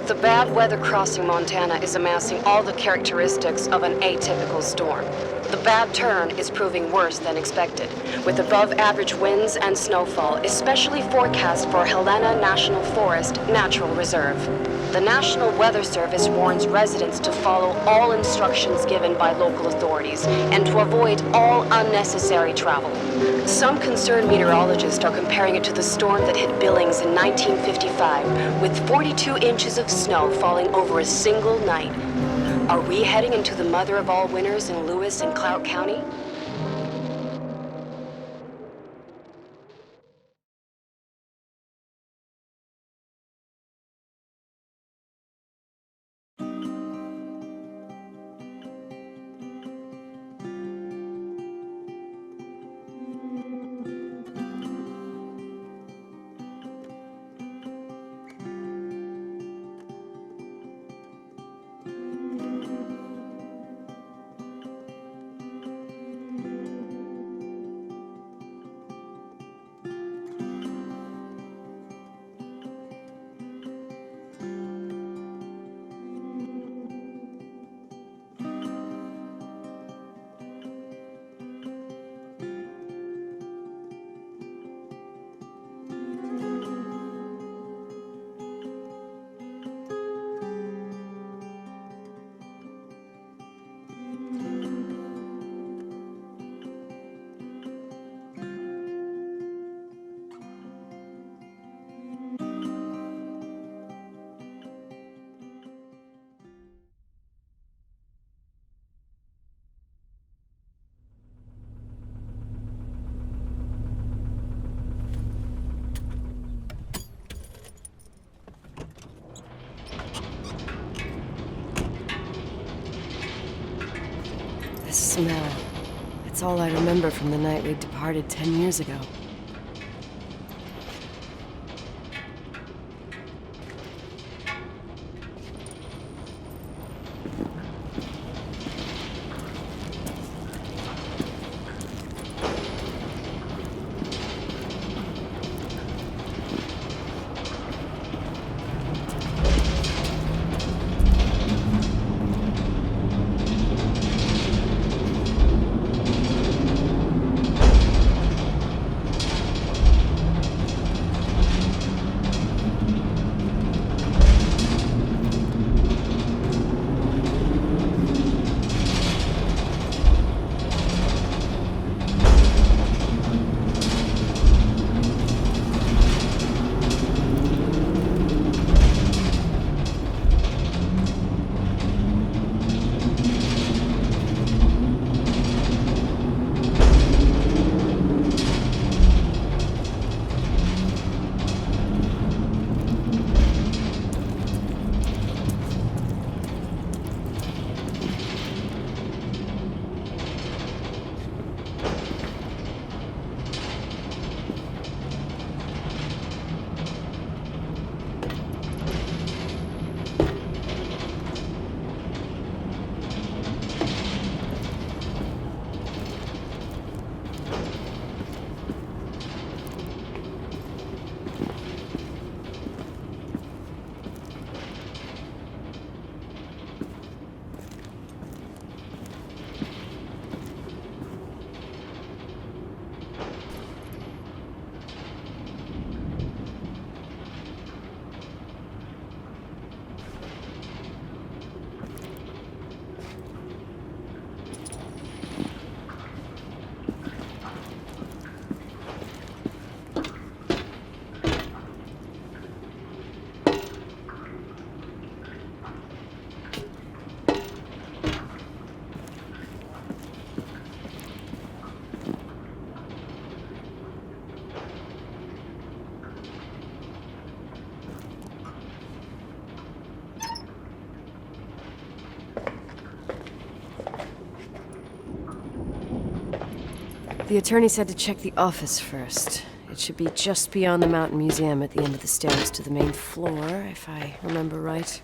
The bad weather crossing Montana is amassing all the characteristics of an atypical storm. The bad turn is proving worse than expected, with above-average winds and snowfall, especially forecast for Helena National Forest Natural Reserve. The National Weather Service warns residents to follow all instructions given by local authorities and to avoid all unnecessary travel. Some concerned meteorologists are comparing it to the storm that hit Billings in 1955, with 42 inches of snow falling over a single night. Are we heading into the mother of all winters in Lewis and Clark County? The smell. It's all I remember from the night we departed 10 years ago. The attorney said to check the office first. It should be just beyond the Mountain Museum at the end of the stairs to the main floor, if I remember right.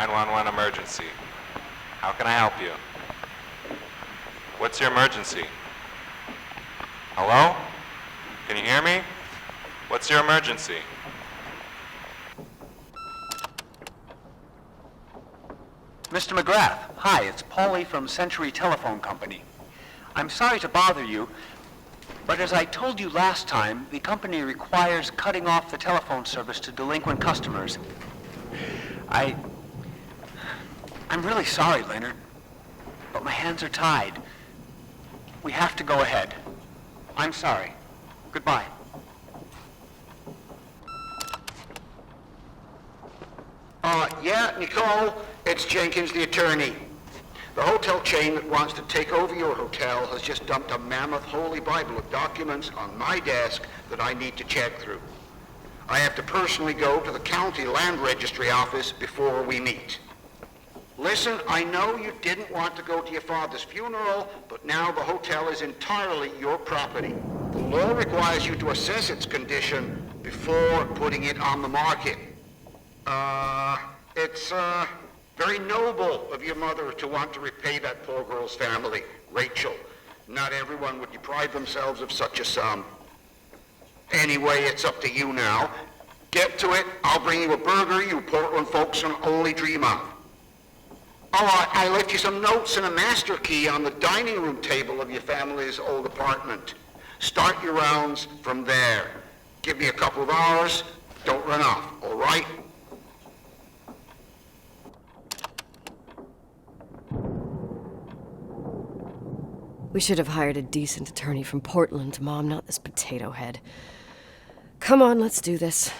911 emergency. How can I help you? What's your emergency? Hello? Can you hear me? What's your emergency? Mr. McGrath, hi, it's Paulie from Century Telephone Company. I'm sorry to bother you, but as I told you last time, the company requires cutting off the telephone service to delinquent customers. I'm really sorry, Leonard, but my hands are tied. We have to go ahead. I'm sorry. Goodbye. Yeah, Nicole, it's Jenkins, the attorney. The hotel chain that wants to take over your hotel has just dumped a mammoth holy Bible of documents on my desk that I need to check through. I have to personally go to the county land registry office before we meet. Listen, I know you didn't want to go to your father's funeral, but now the hotel is entirely your property. The law requires you to assess its condition before putting it on the market. It's very noble of your mother to want to repay that poor girl's family, Rachel. Not everyone would deprive themselves of such a sum. Anyway, it's up to you now. Get to it. I'll bring you a burger you Portland folks can only dream of. Oh, I left you some notes and a master key on the dining room table of your family's old apartment. Start your rounds from there. Give me a couple of hours. Don't run off, all right? We should have hired a decent attorney from Portland, Mom, not this potato head. Come on, let's do this.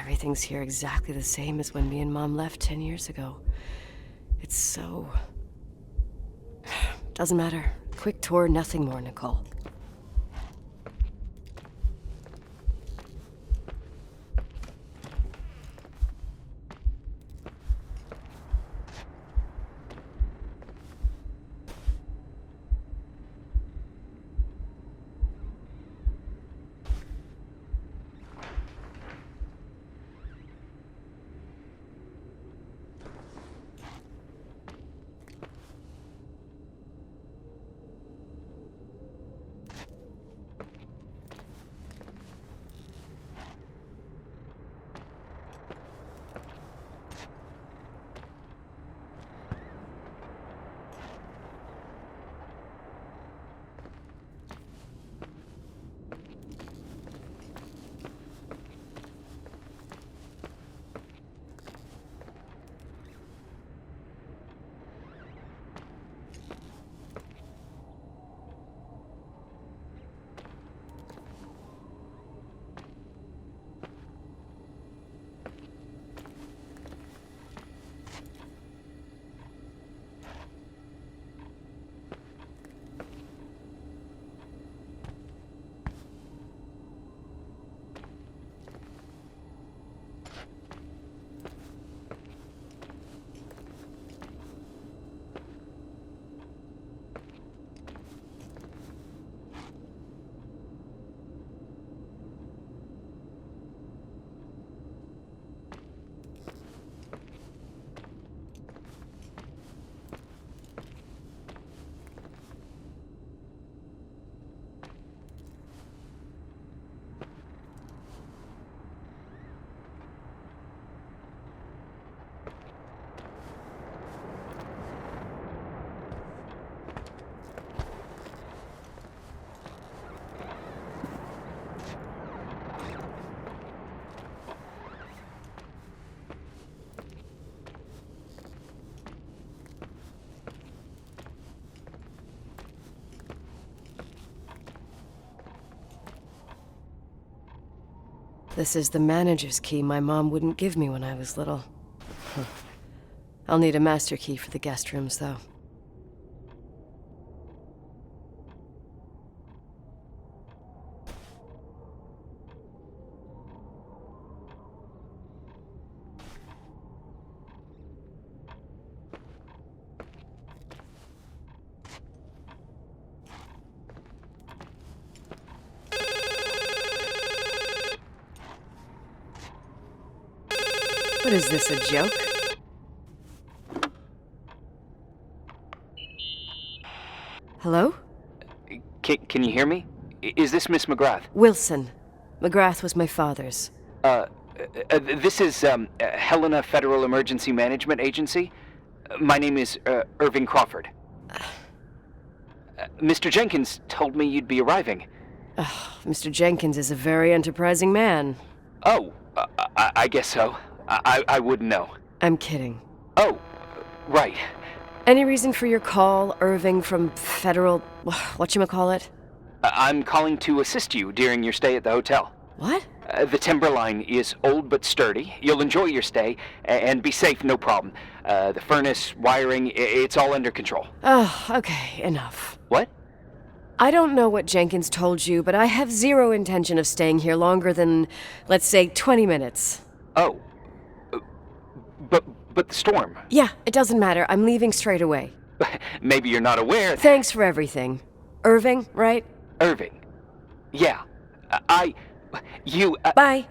Everything's here exactly the same as when me and Mom left 10 years ago. It's so... Doesn't matter. Quick tour, nothing more, Nicole. This is the manager's key my mom wouldn't give me when I was little. I'll need a master key for the guest rooms, though. What is this, a joke? Hello? Can you hear me? Is this Miss McGrath? Wilson. McGrath was my father's. This is Helena Federal Emergency Management Agency. My name is Irving Crawford. Mr. Jenkins told me you'd be arriving. Mr. Jenkins is a very enterprising man. Oh, I guess so. I wouldn't know. I'm kidding. Oh, right. Any reason for your call, Irving from Federal... whatchamacallit? I'm calling to assist you during your stay at the hotel. What? The Timberline is old but sturdy. You'll enjoy your stay, and be safe, no problem. The furnace, wiring, it's all under control. Oh, okay, enough. What? I don't know what Jenkins told you, but I have zero intention of staying here longer than, let's say, 20 minutes. Oh. But the storm. Yeah, it doesn't matter. I'm leaving straight away. Maybe you're not aware that... Thanks for everything. Irving, right? Irving. Yeah. You... Bye.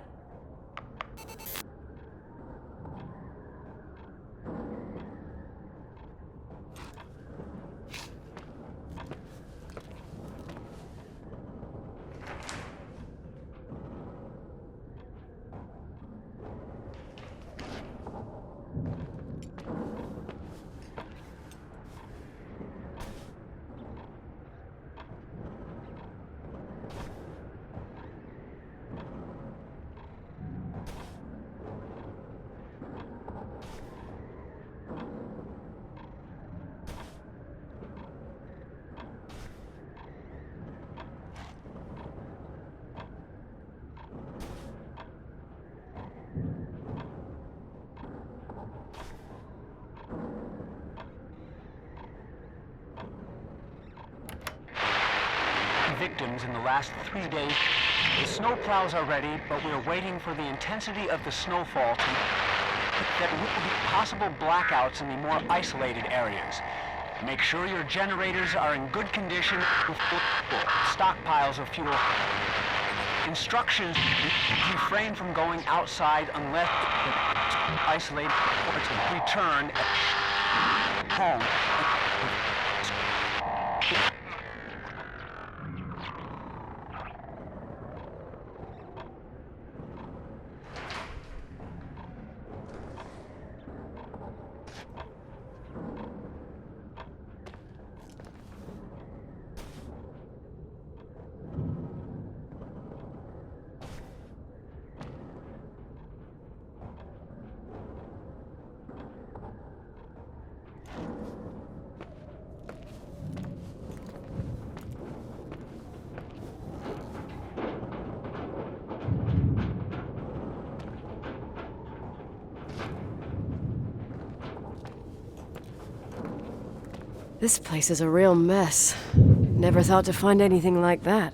victims in the last 3 days. The snowplows are ready, but we're waiting for the intensity of the snowfall to... There will be possible blackouts in the more isolated areas. Make sure your generators are in good condition with stockpiles of fuel. Instructions: refrain from going outside unless isolated or to return home. This place is a real mess. Never thought to find anything like that.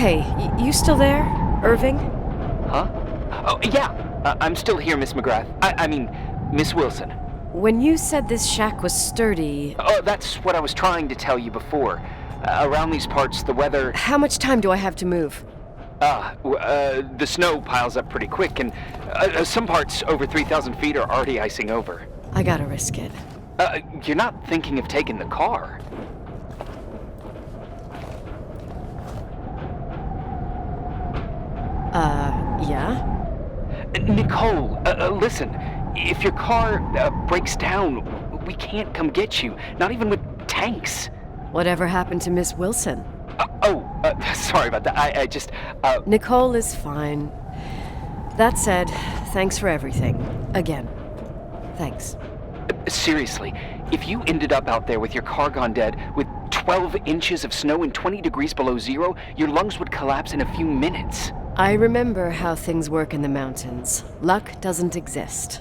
Hey, you still there, Irving? Huh? Oh, yeah. I'm still here, Miss McGrath. I mean, Miss Wilson. When you said this shack was sturdy... Oh, that's what I was trying to tell you before. Around these parts, the weather... How much time do I have to move? The snow piles up pretty quick, and some parts over 3,000 feet are already icing over. I gotta risk it. You're not thinking of taking the car? Yeah? Nicole, listen. If your car breaks down, we can't come get you. Not even with tanks. Whatever happened to Miss Wilson? Sorry about that. I just, Nicole is fine. That said, thanks for everything. Again. Thanks. Seriously, if you ended up out there with your car gone dead, with 12 inches of snow and 20 degrees below zero, your lungs would collapse in a few minutes. I remember how things work in the mountains. Luck doesn't exist.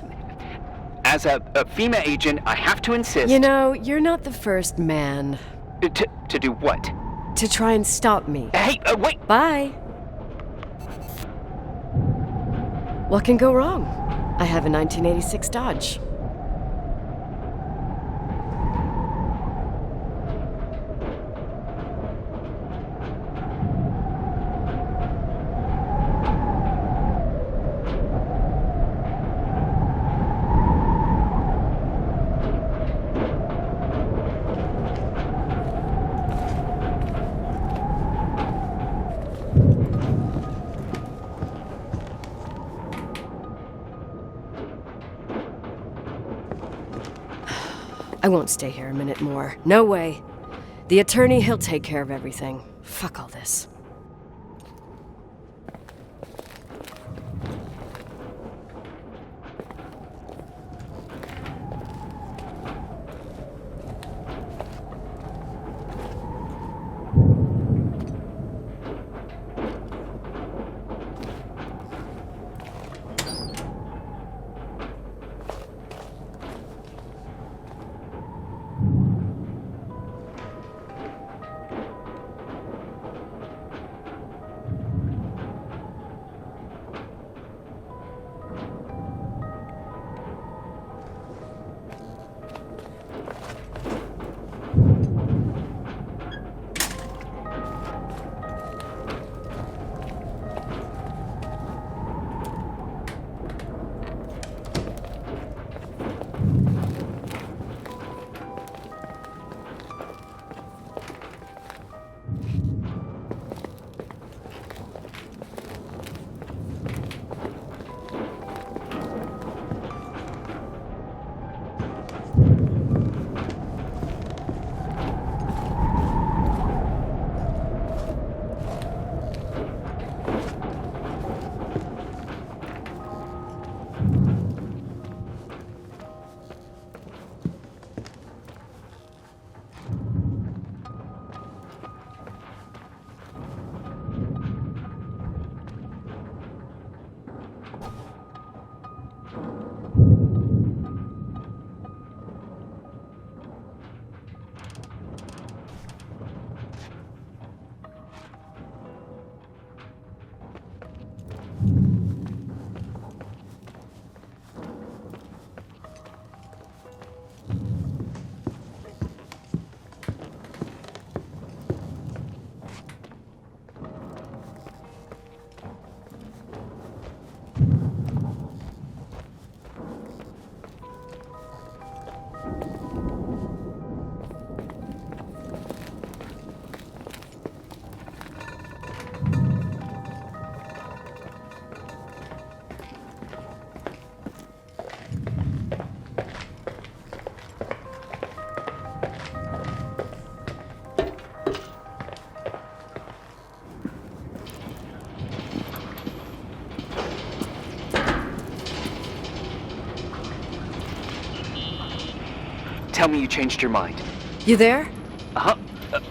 As a FEMA agent, I have to insist... You know, you're not the first man. To do what? To try and stop me. Hey, wait! Bye. What can go wrong? I have a 1986 Dodge. I won't stay here a minute more. No way. The attorney, he'll take care of everything. Fuck all this. Tell me you changed your mind. You there? Uh-huh.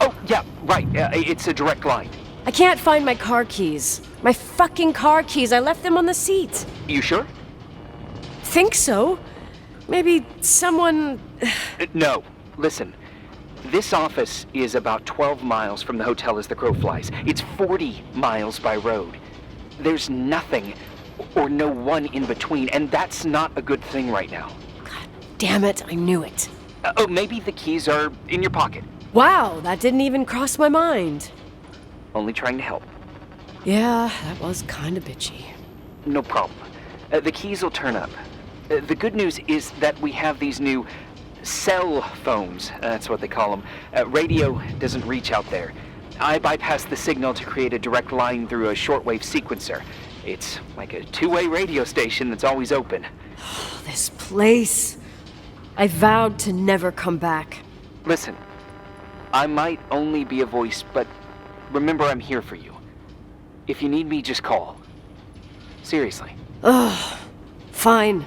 Oh, yeah, right. It's a direct line. I can't find my car keys. My fucking car keys. I left them on the seat. You sure? Think so. Maybe someone... No. Listen. This office is about 12 miles from the hotel as the crow flies. It's 40 miles by road. There's nothing or no one in between, and that's not a good thing right now. God damn it, I knew it. Oh, maybe the keys are in your pocket. Wow, that didn't even cross my mind. Only trying to help. Yeah, that was kinda bitchy. No problem. The keys will turn up. The good news is that we have these new cell phones. That's what they call them. Radio doesn't reach out there. I bypass the signal to create a direct line through a shortwave sequencer. It's like a two-way radio station that's always open. This place. I vowed to never come back. Listen, I might only be a voice, but remember I'm here for you. If you need me, just call. Seriously. Ugh. Fine.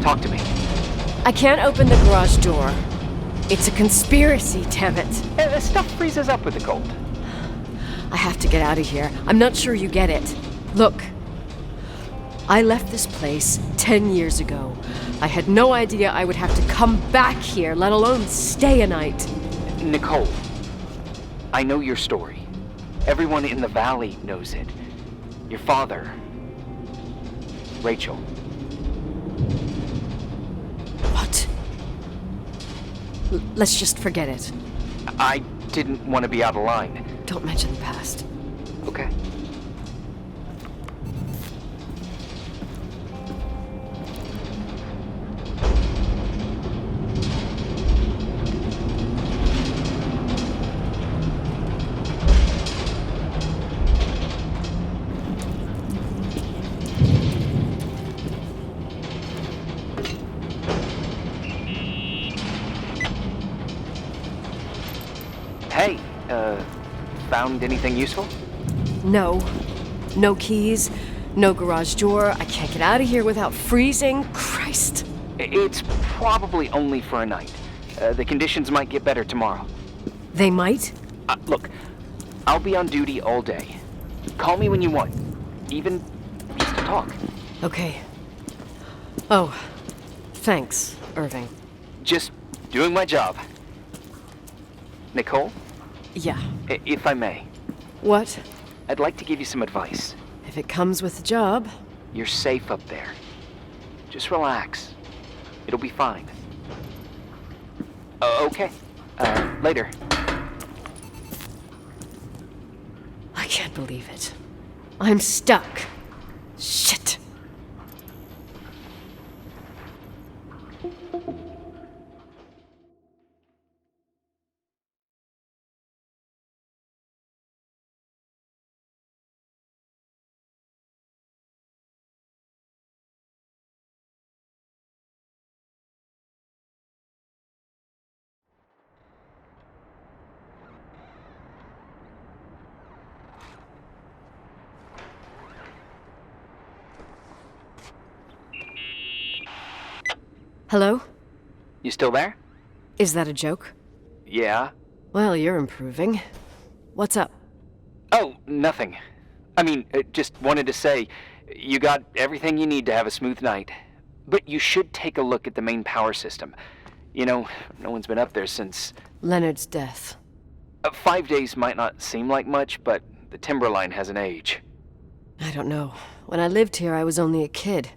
Talk to me. I can't open the garage door. It's a conspiracy, damn it. Stuff freezes up with the cold. I have to get out of here. I'm not sure you get it. Look, I left this place 10 years ago. I had no idea I would have to come back here, let alone stay a night. Nicole, I know your story. Everyone in the valley knows it. Your father, Rachel. What? Let's just forget it. I didn't want to be out of line. Don't mention the past. Okay. Hey, found anything useful? No. No keys, no garage door. I can't get out of here without freezing. Christ. It's probably only for a night. The conditions might get better tomorrow. They might? Look, I'll be on duty all day. Call me when you want. Even just to talk. Okay. Oh, thanks, Irving. Just doing my job. Nicole, Yeah. if I may, What? I'd like to give you some advice. If it comes with the job. You're safe up there. Just relax. It'll be fine. Okay. Later. I can't believe it. I'm stuck. Shit. Hello? You still there? Is that a joke? Yeah. Well, you're improving. What's up? Oh, nothing. I mean, just wanted to say, you got everything you need to have a smooth night. But you should take a look at the main power system. You know, no one's been up there since... Leonard's death. 5 days might not seem like much, but the timberline has an age. I don't know. When I lived here, I was only a kid.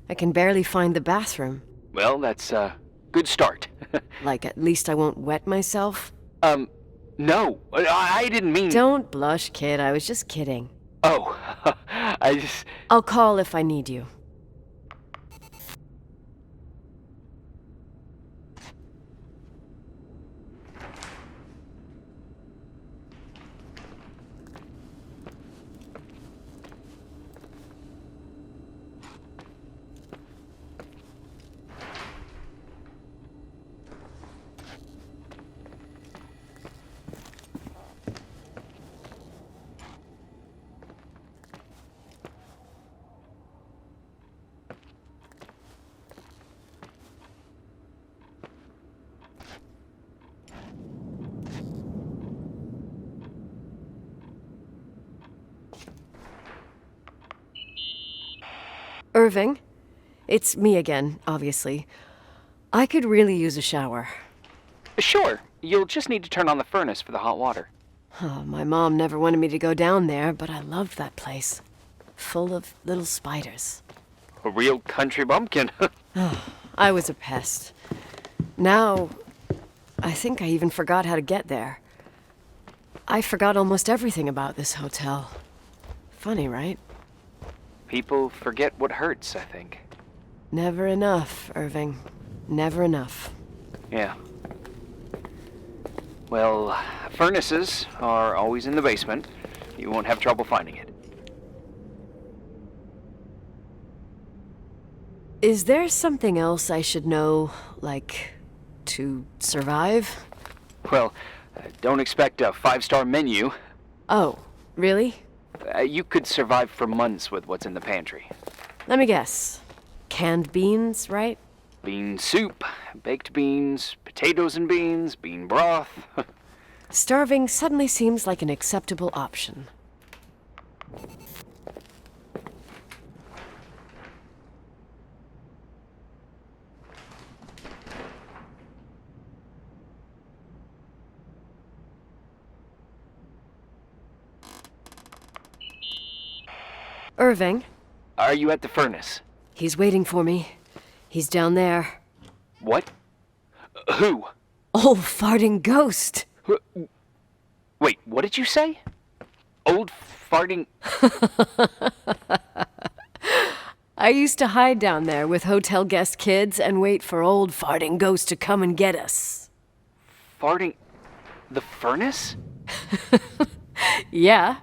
I can barely find the bathroom. Well, that's a good start. Like, at least I won't wet myself? No, I didn't mean... Don't blush, kid. I was just kidding. Oh, I just... I'll call if I need you. Irving, it's me again, obviously. I could really use a shower. Sure, you'll just need to turn on the furnace for the hot water. Oh, my mom never wanted me to go down there, but I loved that place. Full of little spiders. A real country bumpkin. I was a pest. Now, I think I even forgot how to get there. I forgot almost everything about this hotel. Funny, right? People forget what hurts, I think. Never enough, Irving. Never enough. Yeah. Well, furnaces are always in the basement. You won't have trouble finding it. Is there something else I should know, like, to survive? Well, don't expect a 5-star menu. Oh, really? You could survive for months with what's in the pantry. Let me guess. Canned beans, right? Bean soup, baked beans, potatoes and beans, bean broth. Starving suddenly seems like an acceptable option. Irving, Are you at the furnace? he's waiting for me. He's down there. What? Who? Old farting ghost. Wait, what did you say? Old farting... I used to hide down there with hotel guest kids and wait for old farting ghost to come and get us. farting... the furnace? Yeah.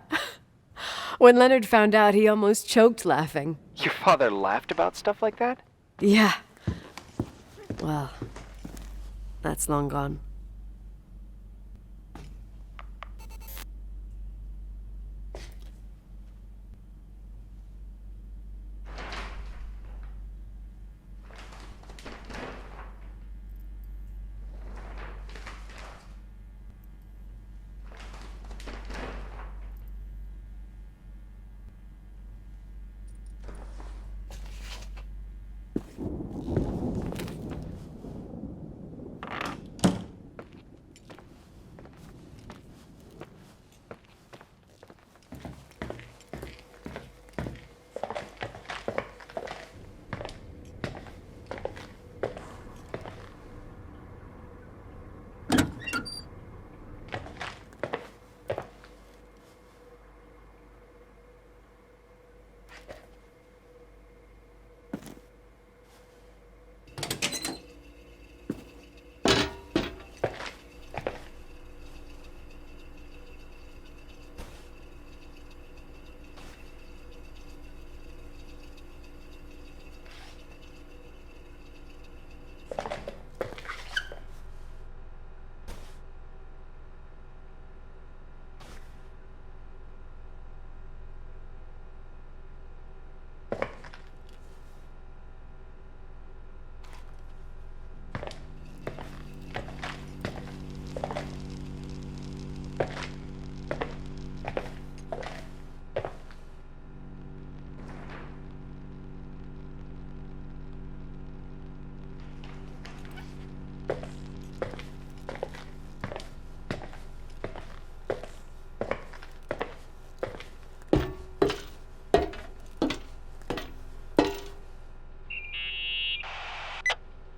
When Leonard found out, he almost choked laughing. Your father laughed about stuff like that? Yeah. Well, that's long gone.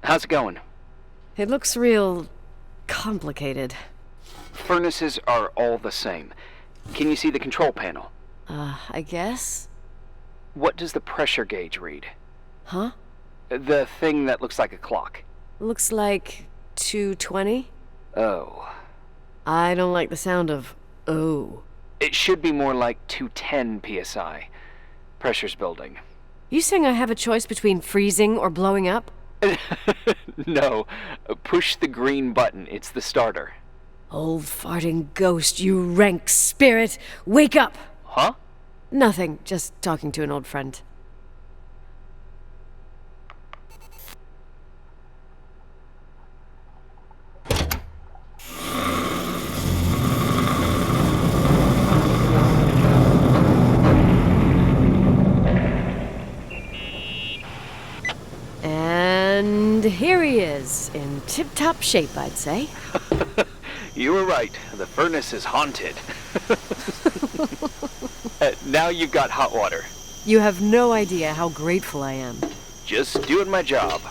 How's it going? It looks real complicated. Furnaces are all the same. Can you see the control panel? I guess? What does the pressure gauge read? Huh? The thing that looks like a clock. Looks like 220? Oh. I don't like the sound of oh. It should be more like 210 psi. Pressure's building. You saying I have a choice between freezing or blowing up? No. Push the green button. It's the starter. Old farting ghost, you rank spirit! Wake up! Huh? Nothing, just talking to an old friend. in tip-top shape, I'd say. You were right. The furnace is haunted. Now you've got hot water. You have no idea how grateful I am. Just doing my job.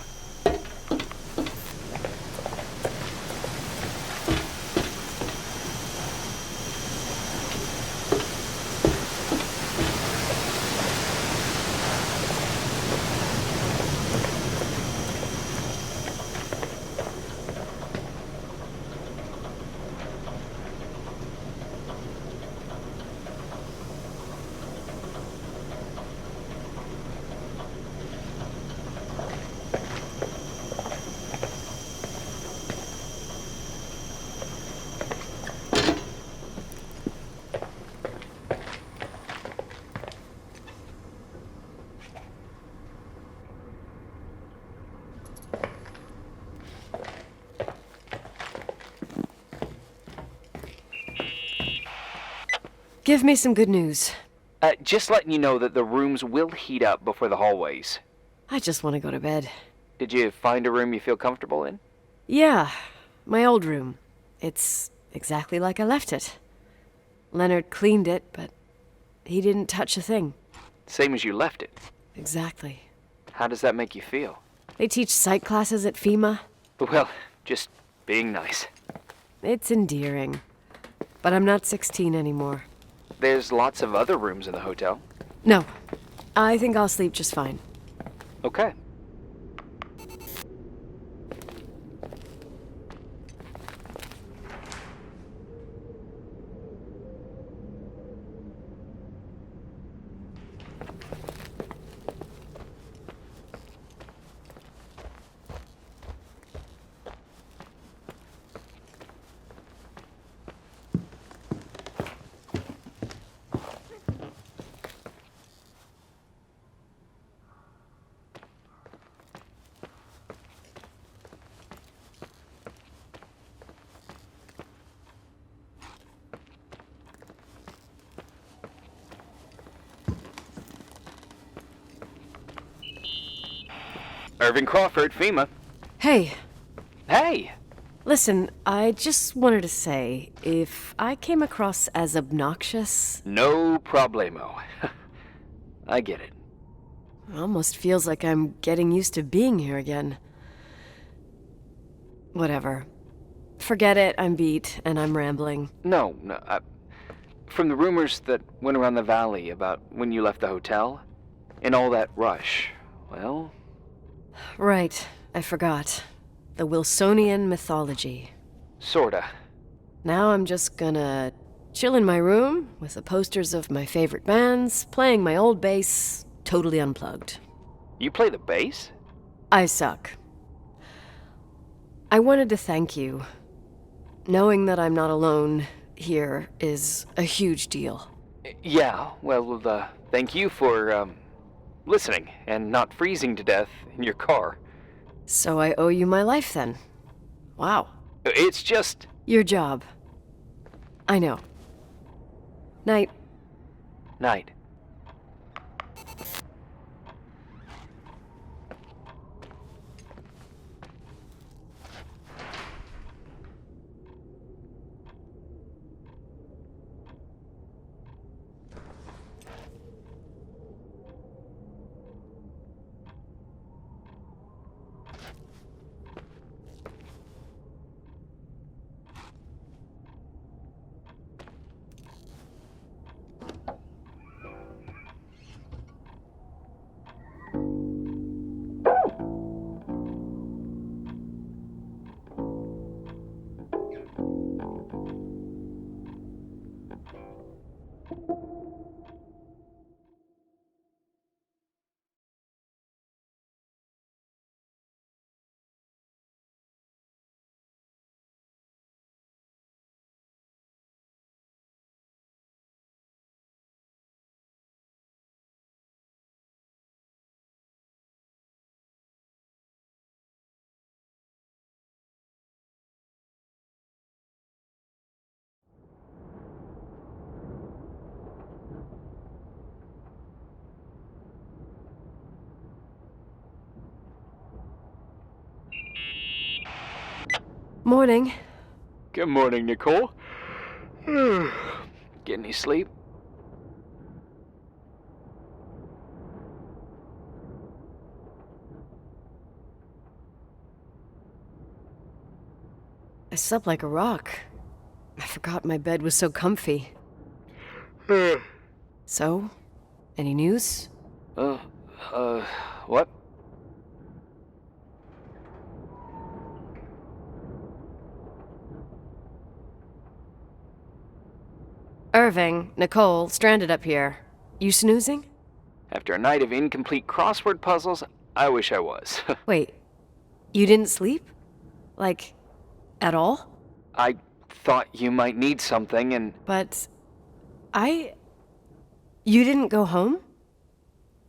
Give me some good news. Just letting you know that the rooms will heat up before the hallways. I just want to go to bed. Did you find a room you feel comfortable in? Yeah, my old room. It's exactly like I left it. Leonard cleaned it, but he didn't touch a thing. Same as you left it. Exactly. How does that make you feel? They teach psych classes at FEMA. Well, just being nice. It's endearing. But I'm not 16 anymore. There's lots of other rooms in the hotel. No, I think I'll sleep just fine. Okay. Irving Crawford, FEMA. Hey, Hey! listen, I just wanted to say, if I came across as obnoxious, No problemo. I get it. it almost feels like I'm getting used to being here again. Whatever. Forget it, I'm beat, and I'm rambling. No. From the rumors that went around the valley about when you left the hotel, and all that rush, well... Right, I forgot. The Wilsonian mythology. Sorta. Now I'm just gonna chill in my room with the posters of my favorite bands, playing my old bass, totally unplugged. You play the bass? I suck. I wanted to thank you. Knowing that I'm not alone here is a huge deal. Yeah, well, thank you for, listening and not freezing to death in your car. So I owe you my life then. Wow. It's just... Your job. I know. Night. Night. Morning. Good morning, Nicole. Get any sleep? I slept like a rock. I forgot my bed was so comfy. So, any news? What? Irving, Nicole, stranded up here. You snoozing? After a night of incomplete crossword puzzles, I wish I was. Wait, you didn't sleep? Like, at all? I thought you might need something, and But you didn't go home?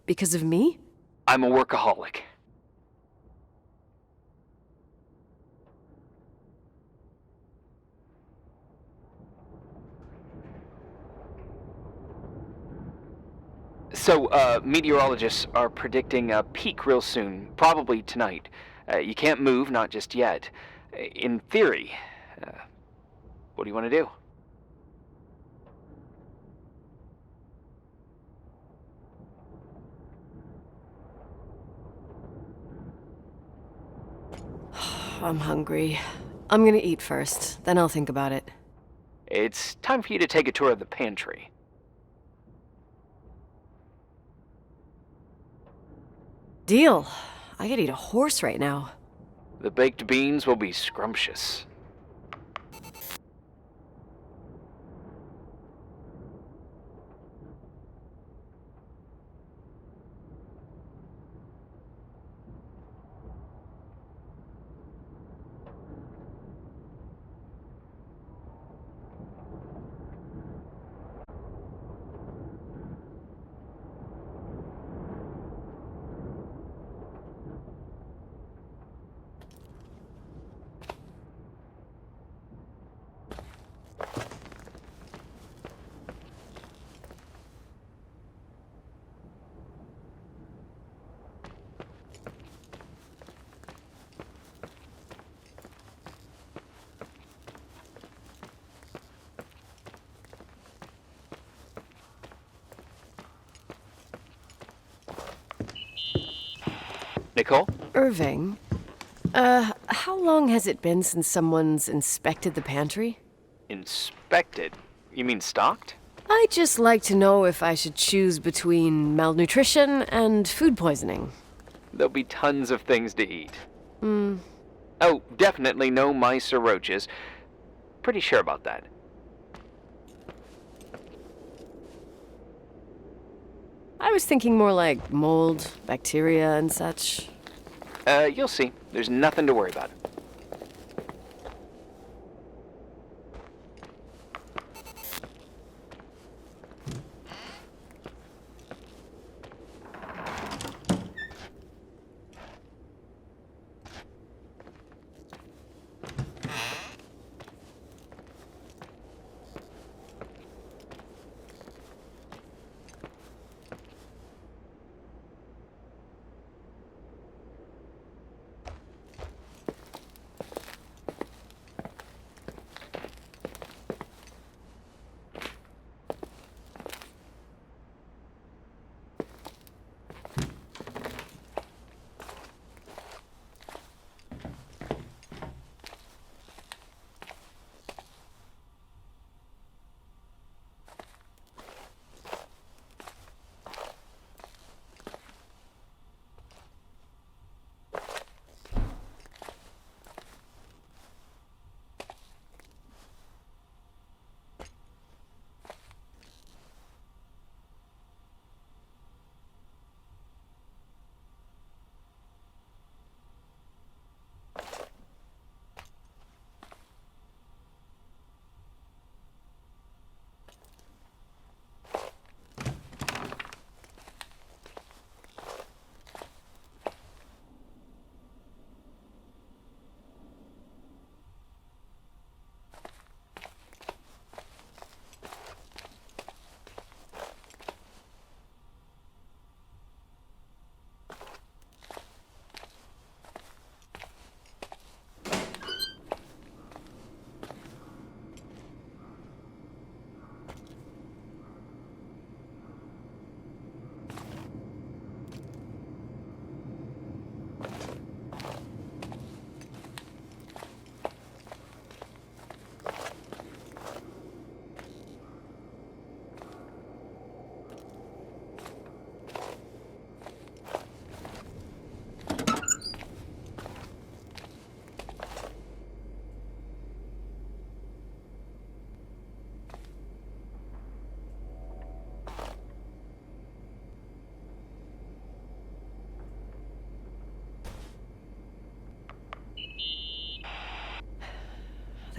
Because of me? I'm a workaholic. So, meteorologists are predicting a peak real soon, probably tonight. You can't move, not just yet. In theory, what do you want to do? I'm hungry. I'm gonna eat first, then I'll think about it. It's time for you to take a tour of the pantry. Deal. I could eat a horse right now. The baked beans will be scrumptious. Nicole? Irving, how long has it been since someone's inspected the pantry? Inspected? You mean stocked? I'd just like to know if I should choose between malnutrition and food poisoning. There'll be tons of things to eat. Oh, definitely no mice or roaches. Pretty sure about that. I was thinking more like mold, bacteria, and such. You'll see. There's nothing to worry about.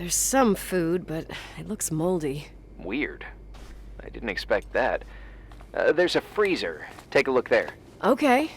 There's some food, but it looks moldy. Weird. I didn't expect that. There's a freezer. Take a look there. Okay.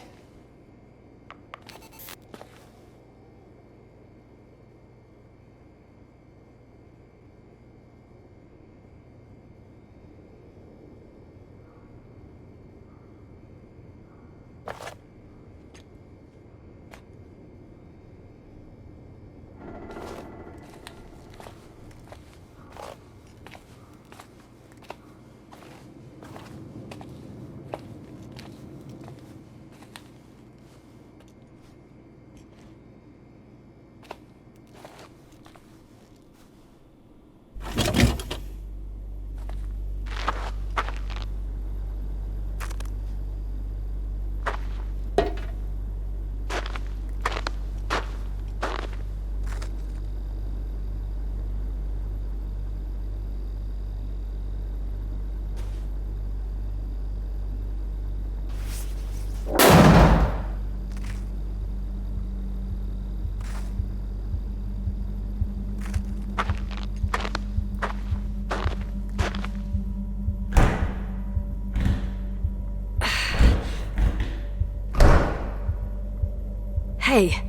Hey,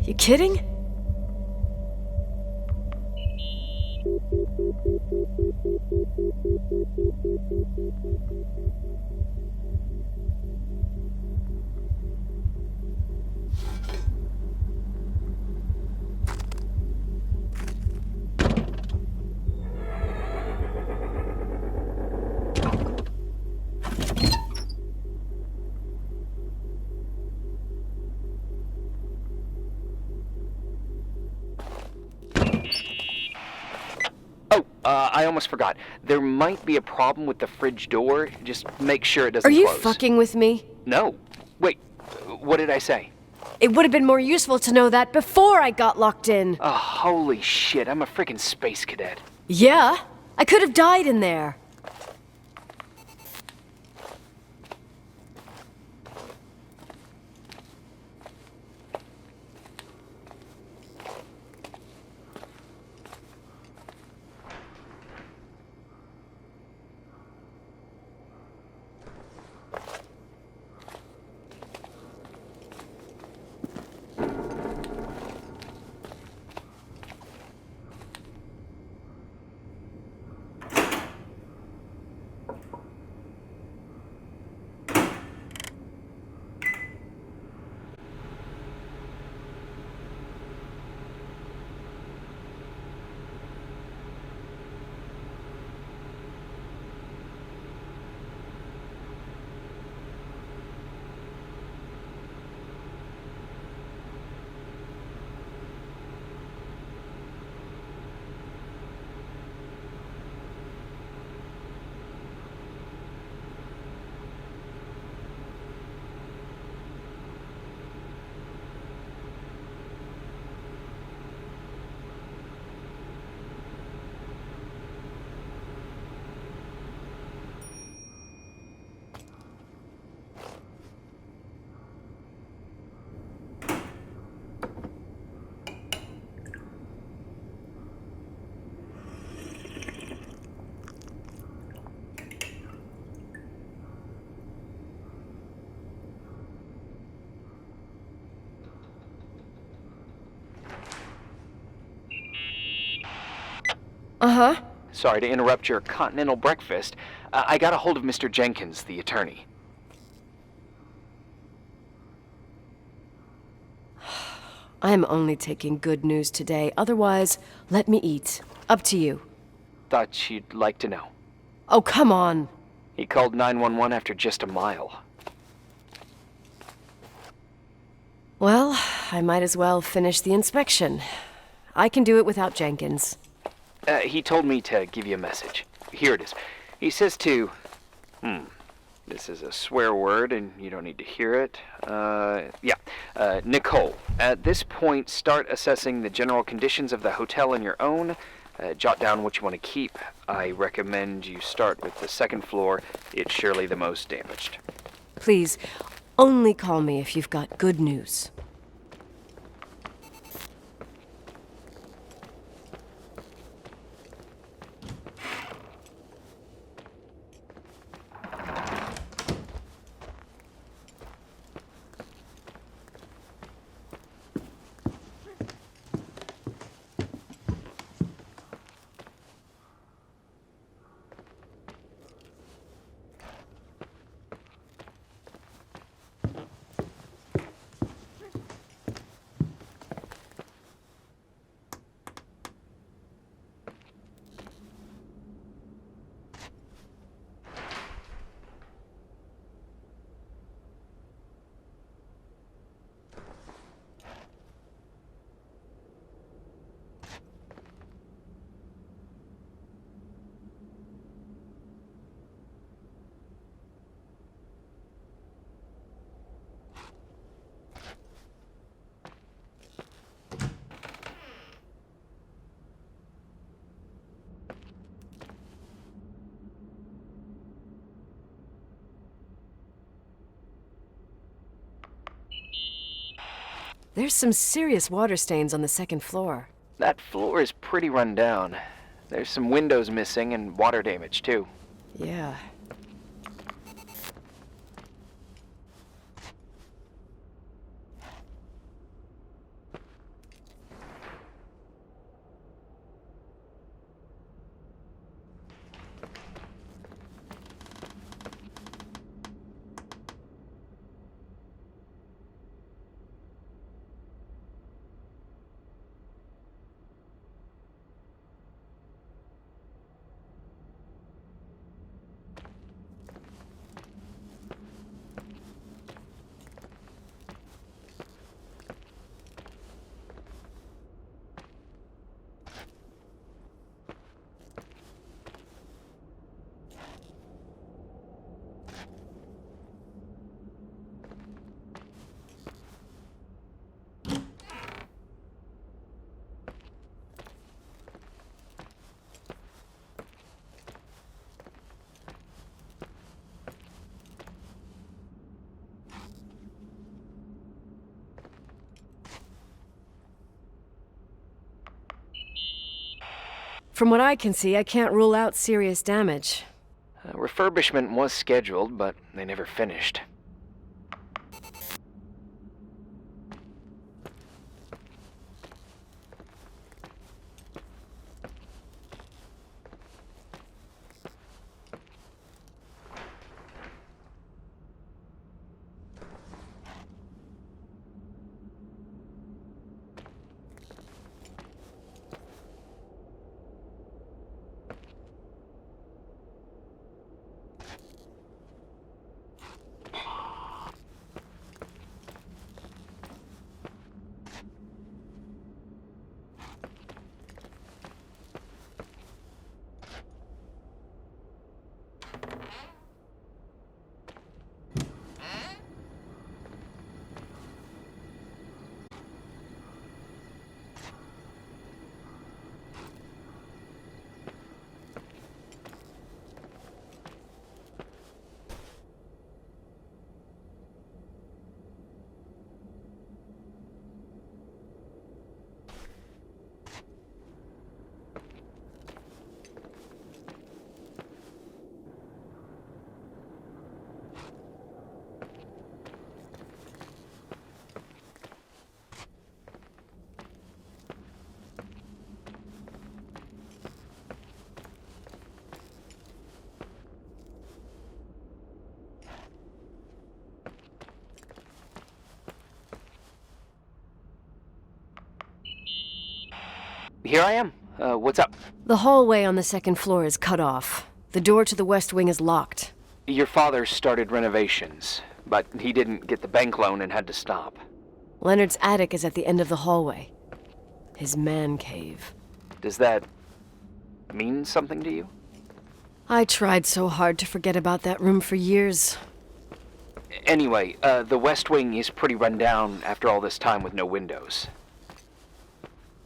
you kidding? I almost forgot. There might be a problem with the fridge door. Just make sure it doesn't Are you close. fucking with me? No. Wait, what did I say? It would have been more useful to know that before I got locked in. Oh, holy shit, I'm a freaking space cadet. Yeah, I could have died in there. Uh-huh. Sorry to interrupt your continental breakfast. I got a hold of Mr. Jenkins, the attorney. I'm only taking good news today. Otherwise, let me eat. Up to you. Thought you'd like to know. Oh, come on. He called 911 after just a mile. Well, I might as well finish the inspection. I can do it without Jenkins. He told me to give you a message. Here it is. He says to... This is a swear word, and you don't need to hear it. Nicole, at this point, start assessing the general conditions of the hotel on your own. Jot down what you want to keep. I recommend you start with the second floor. It's surely the most damaged. Please, only call me if you've got good news. There's some serious water stains on the second floor. That floor is pretty run down. There's some windows missing and water damage, too. Yeah. From what I can see, I can't rule out serious damage. Refurbishment was scheduled, but they never finished. Here I am. What's up? The hallway on the second floor is cut off. The door to the west wing is locked. Your father started renovations, but he didn't get the bank loan and had to stop. Leonard's attic is at the end of the hallway. His man cave. Does that mean something to you? I tried so hard to forget about that room for years. Anyway, the west wing is pretty run down after all this time with no windows.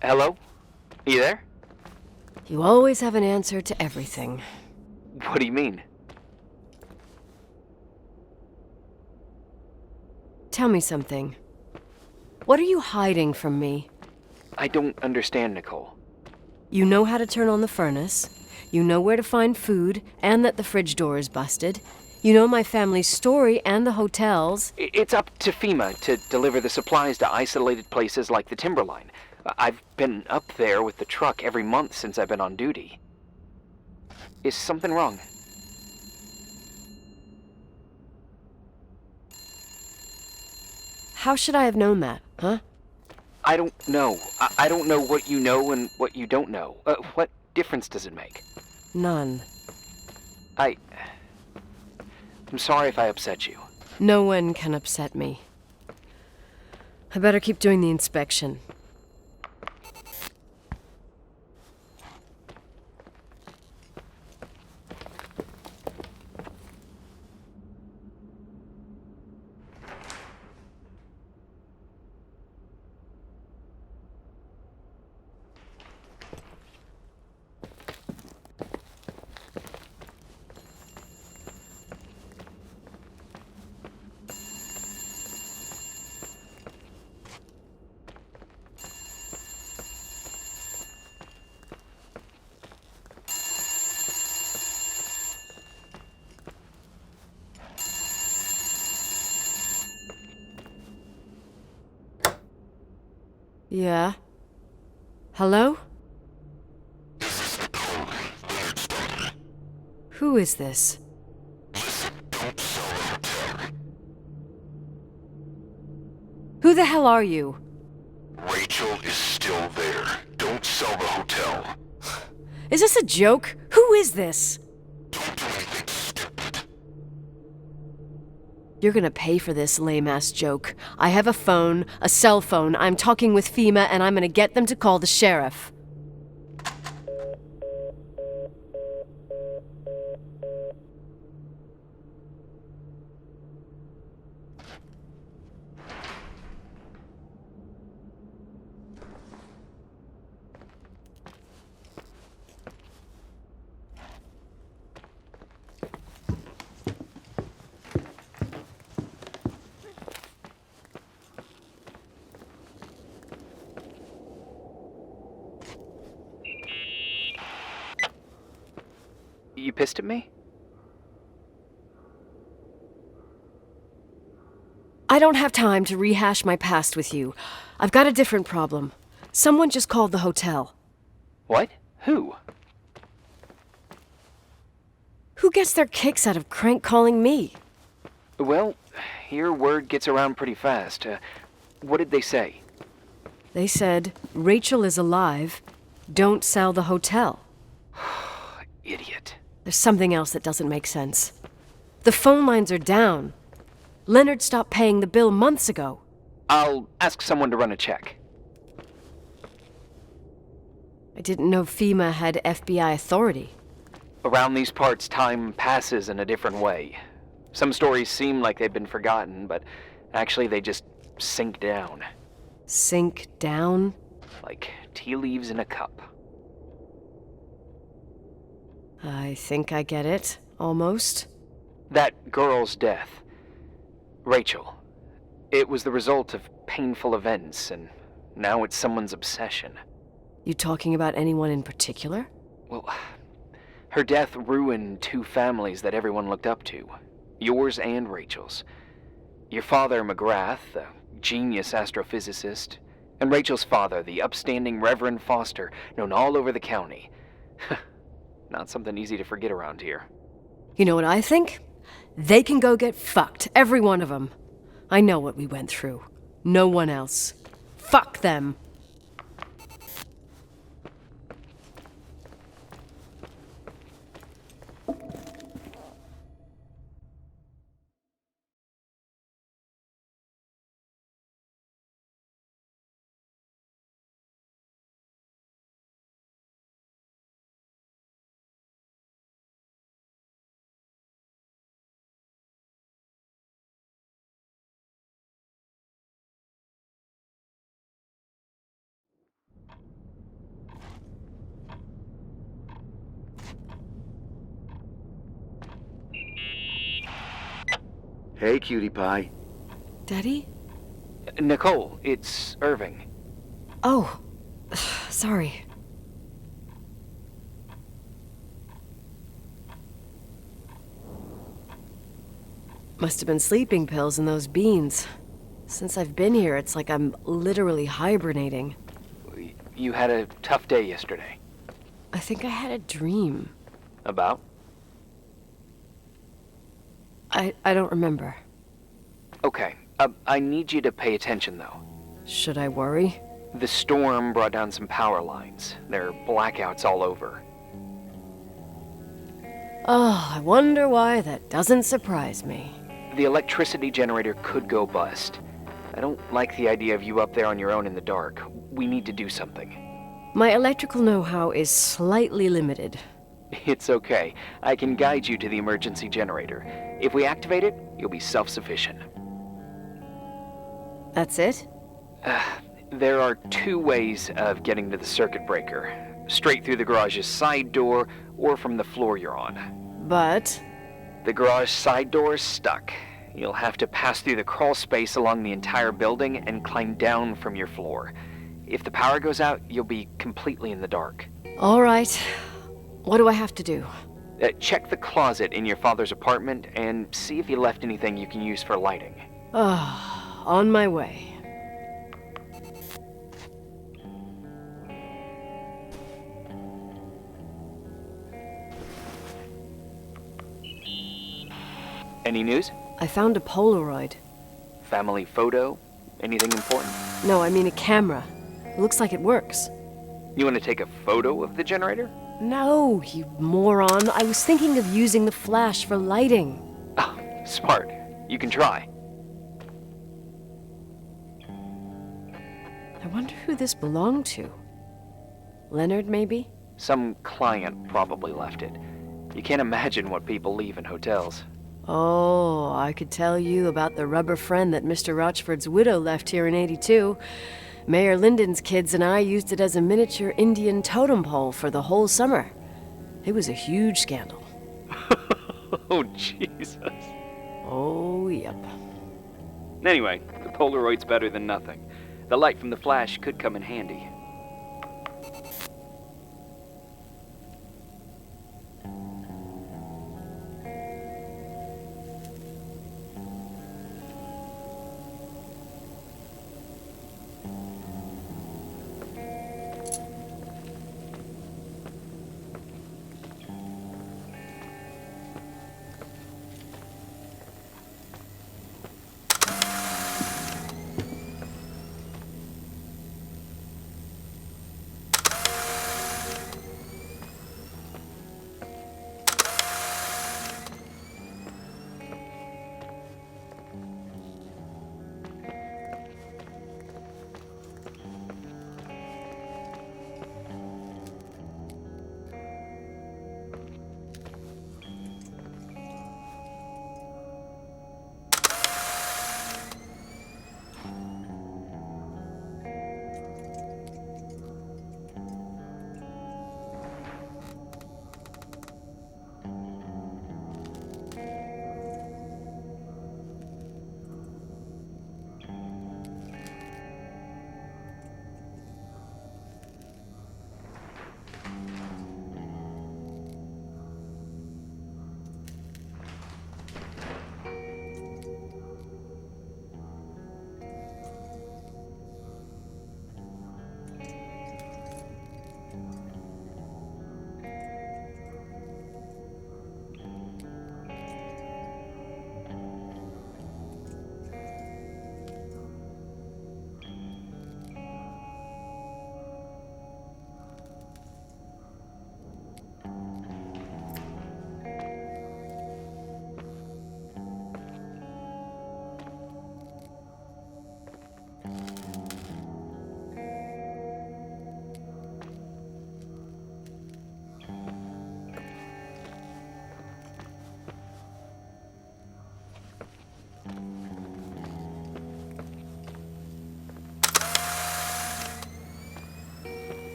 Hello? You there? You always have an answer to everything. What do you mean? Tell me something. What are you hiding from me? I don't understand, Nicole. You know how to turn on the furnace. You know where to find food, and that the fridge door is busted. You know my family's story and the hotel's. It's up to FEMA to deliver the supplies to isolated places like the Timberline. I've been up there with the truck every month since I've been on duty. Is something wrong? How should I have known that, huh? I don't know. I don't know what you know and what you don't know. What difference does it make? None. I'm sorry if I upset you. No one can upset me. I better keep doing the inspection. Yeah? Hello? This is Nicole, Leonard's daughter. Who is this? Listen, don't sell the hotel. Who the hell are you? Rachel is still there. Don't sell the hotel. Is this a joke? Who is this? Don't do anything stupid. You're gonna pay for this lame-ass joke. I have a phone, a cell phone. I'm talking with FEMA, and I'm gonna get them to call the sheriff. You pissed at me? I don't have time to rehash my past with you. I've got a different problem. Someone just called the hotel. What? Who? Who gets their kicks out of crank calling me? Well, your word gets around pretty fast. What did they say? They said, Rachel is alive. Don't sell the hotel. Idiot. There's something else that doesn't make sense. The phone lines are down. Leonard stopped paying the bill months ago. I'll ask someone to run a check. I didn't know FEMA had FBI authority. Around these parts, time passes in a different way. Some stories seem like they've been forgotten, but actually they just sink down. Sink down? Like tea leaves in a cup. I think I get it, almost. That girl's death. Rachel. It was the result of painful events, and now it's someone's obsession. You talking about anyone in particular? Well, her death ruined two families that everyone looked up to. Yours and Rachel's. Your father, McGrath, the genius astrophysicist, and Rachel's father, the upstanding Reverend Foster, known all over the county. Not something easy to forget around here. You know what I think? They can go get fucked, every one of them. I know what we went through. No one else. Fuck them. Hey, cutie pie. Daddy? Nicole, it's Irving. Oh, sorry. Must have been sleeping pills in those beans. Since I've been here, it's like I'm literally hibernating. You had a tough day yesterday. I think I had a dream. About? I don't remember. Okay, I need you to pay attention, though. Should I worry? The storm brought down some power lines. There are blackouts all over. Oh, I wonder why that doesn't surprise me. The electricity generator could go bust. I don't like the idea of you up there on your own in the dark. We need to do something. My electrical know-how is slightly limited. It's okay. I can guide you to the emergency generator. If we activate it, you'll be self-sufficient. That's it? There are two ways of getting to the circuit breaker. Straight through the garage's side door, or from the floor you're on. But... The garage side door is stuck. You'll have to pass through the crawl space along the entire building and climb down from your floor. If the power goes out, you'll be completely in the dark. all right. What do I have to do? Check the closet in your father's apartment and see if he left anything you can use for lighting. On my way. Any news? I found a Polaroid. Family photo? Anything important? No, I mean a camera. It looks like it works. You want to take a photo of the generator? No, you moron. I was thinking of using the flash for lighting. Oh, smart. You can try. I wonder who this belonged to. Leonard, maybe? Some client probably left it. You can't imagine what people leave in hotels. Oh, I could tell you about the rubber friend that Mr. Rochford's widow left here in '82. Mayor Linden's kids and I used it as a miniature Indian totem pole for the whole summer. It was a huge scandal. Oh, Jesus. Oh, yep. Anyway, the Polaroid's better than nothing. The light from the flash could come in handy.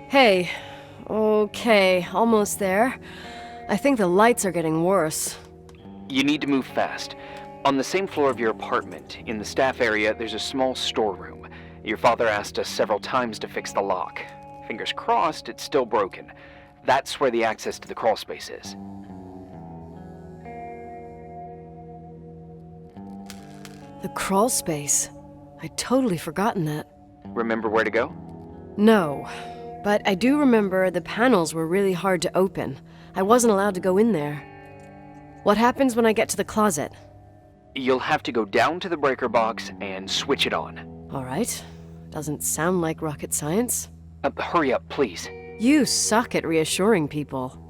Hey. Okay, almost there. I think the lights are getting worse. You need to move fast. On the same floor of your apartment, in the staff area, there's a small storeroom. Your father asked us several times to fix the lock. Fingers crossed, it's still broken. That's where the access to the crawl space is. The crawl space. I'd totally forgotten that. Remember where to go? No, but I do remember the panels were really hard to open. I wasn't allowed to go in there. What happens when I get to the closet? You'll have to go down to the breaker box and switch it on. All right. Doesn't sound like rocket science. Hurry up, please. You suck at reassuring people.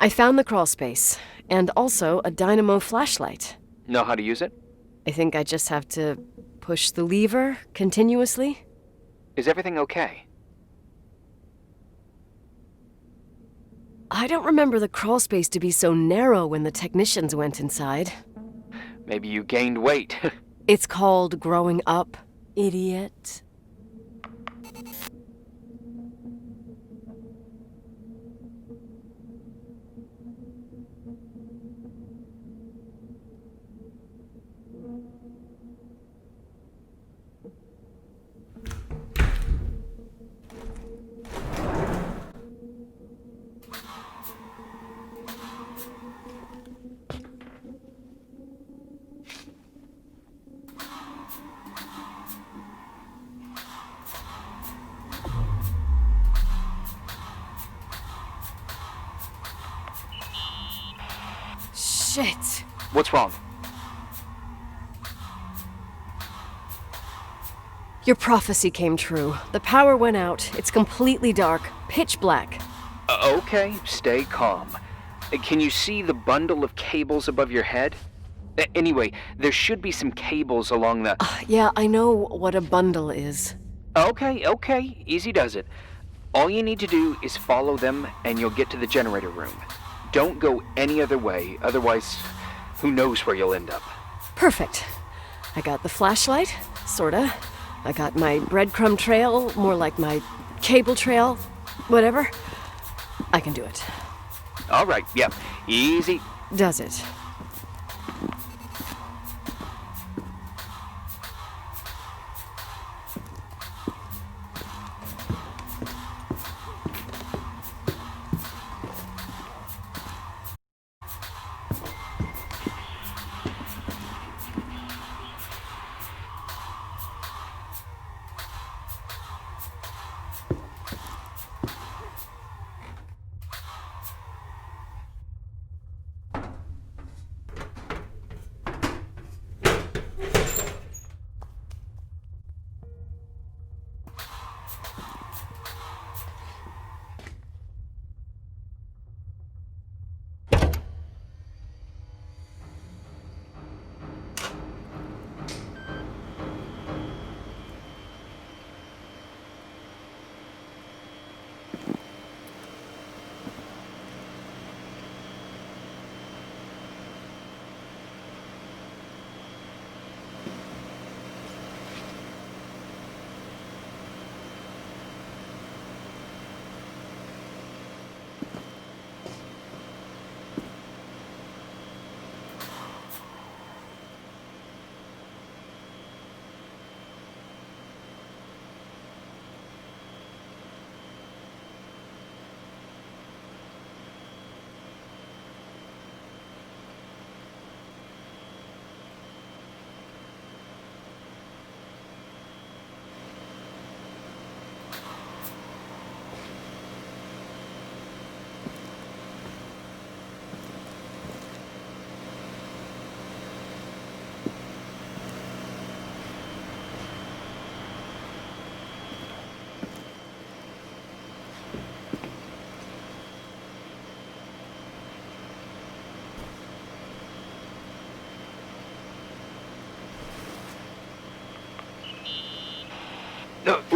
I found the crawl space, and also a dynamo flashlight. Know how to use it? I think I just have to push the lever continuously. Is everything okay? I don't remember the crawl space to be so narrow when the technicians went inside. Maybe you gained weight. It's called growing up, idiot. Shit. What's wrong? Your prophecy came true. The power went out. It's completely dark, pitch black. Okay, stay calm. Can you see the bundle of cables above your head? Anyway, there should be some cables along the... Yeah, I know what a bundle is. Okay, easy does it. All you need to do is follow them and you'll get to the generator room. Don't go any other way, otherwise, who knows where you'll end up. Perfect. I got the flashlight, sorta. I got my breadcrumb trail, more like my cable trail, whatever. I can do it. All right, yeah, easy. Does it?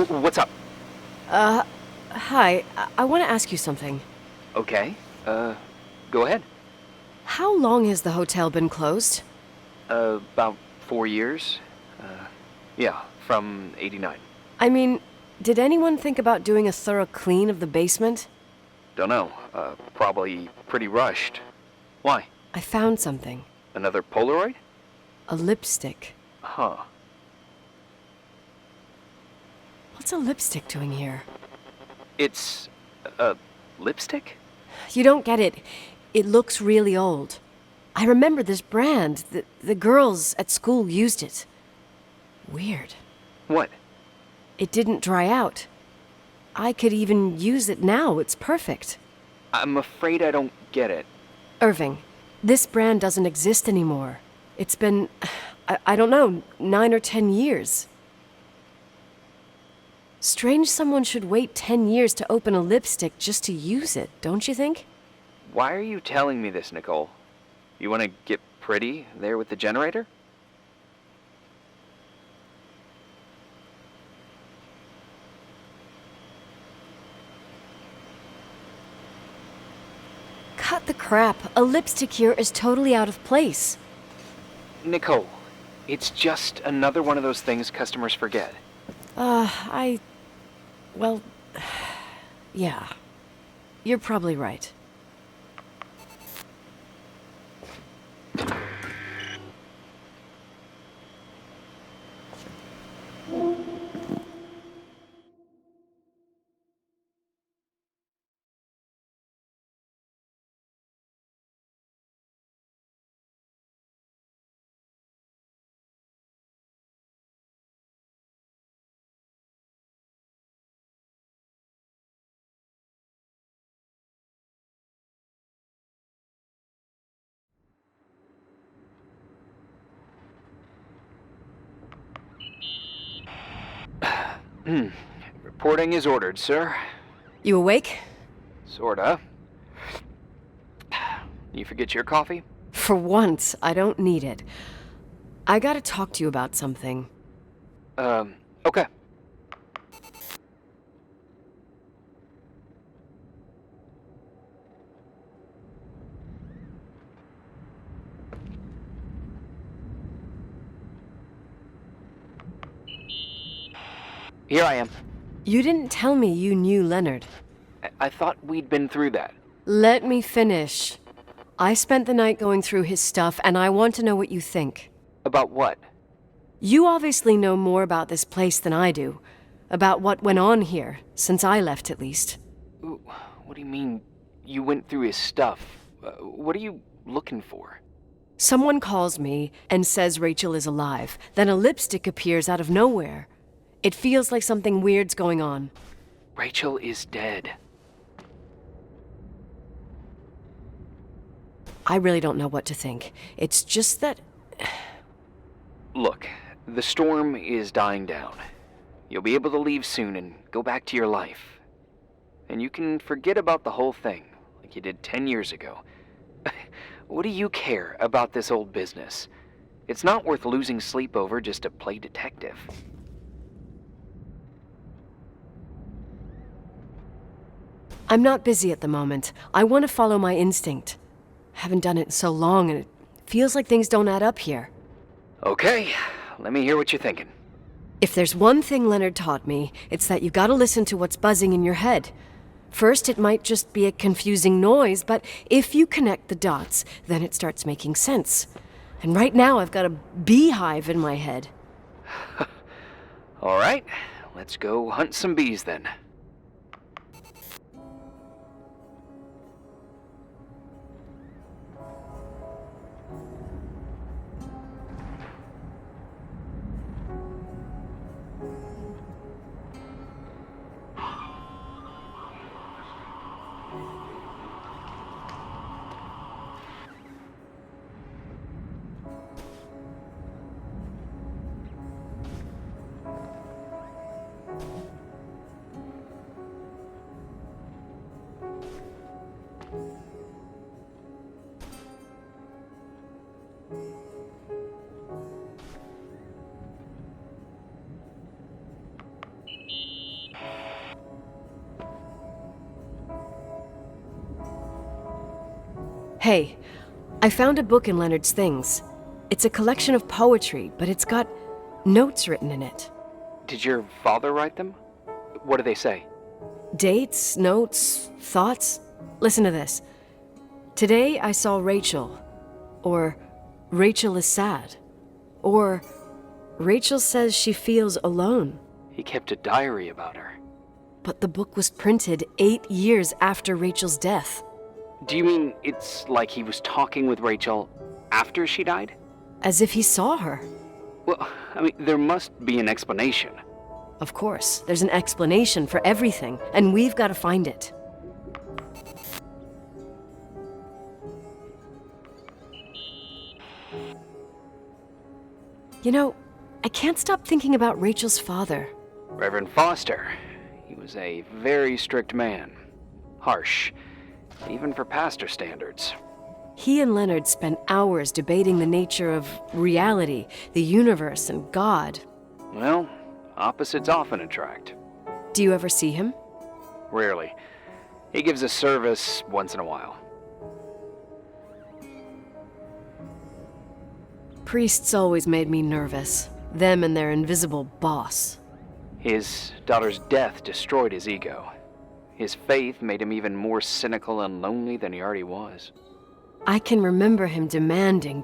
What's up? Hi. I want to ask you something. Okay, go ahead. How long has the hotel been closed? About 4 years. Yeah, from 89. I mean, did anyone think about doing a thorough clean of the basement? Don't know. Probably pretty rushed. Why? I found something. Another Polaroid? A lipstick. Huh. What's a lipstick doing here? It's a lipstick? You don't get it. It looks really old. I remember this brand. The girls at school used it. Weird. What? It didn't dry out. I could even use it now. It's perfect. I'm afraid I don't get it. Irving, this brand doesn't exist anymore. It's been, I don't know, 9 or 10 years. Strange someone should wait 10 years to open a lipstick just to use it, don't you think? Why are you telling me this, Nicole? You want to get pretty there with the generator? Cut the crap. A lipstick here is totally out of place. Nicole, it's just another one of those things customers forget. Well, yeah. You're probably right. Reporting is ordered, sir. You awake? Sorta. You forget your coffee? For once, I don't need it. I gotta talk to you about something. Okay. Here I am. You didn't tell me you knew Leonard. I thought we'd been through that. Let me finish. I spent the night going through his stuff, and I want to know what you think. About what? You obviously know more about this place than I do. About what went on here, since I left at least. What do you mean, you went through his stuff? What are you looking for? Someone calls me and says Rachel is alive. Then a lipstick appears out of nowhere. It feels like something weird's going on. Rachel is dead. I really don't know what to think. It's just that... Look, the storm is dying down. You'll be able to leave soon and go back to your life. And you can forget about the whole thing, like you did 10 years ago. What do you care about this old business? It's not worth losing sleep over just to play detective. I'm not busy at the moment. I want to follow my instinct. Haven't done it in so long, and it feels like things don't add up here. Okay, let me hear what you're thinking. If there's one thing Leonard taught me, it's that you gotta listen to what's buzzing in your head. First, it might just be a confusing noise, but if you connect the dots, then it starts making sense. And right now, I've got a beehive in my head. All right, let's go hunt some bees then. Hey, I found a book in Leonard's things. It's a collection of poetry, but it's got notes written in it. Did your father write them? What do they say? Dates, notes, thoughts. Listen to this. Today I saw Rachel. Or Rachel is sad. Or Rachel says she feels alone. He kept a diary about her. But the book was printed 8 years after Rachel's death. Do you mean it's like he was talking with Rachel after she died? As if he saw her. Well, I mean, there must be an explanation. Of course, there's an explanation for everything, and we've got to find it. You know, I can't stop thinking about Rachel's father. Reverend Foster. He was a very strict man. Harsh. even for pastor standards. He and Leonard spent hours debating the nature of reality, the universe, and God. Well, opposites often attract. Do you ever see him? Rarely. He gives a service once in a while. Priests always made me nervous. Them and their invisible boss. His daughter's death destroyed his ego. His faith made him even more cynical and lonely than he already was. I can remember him demanding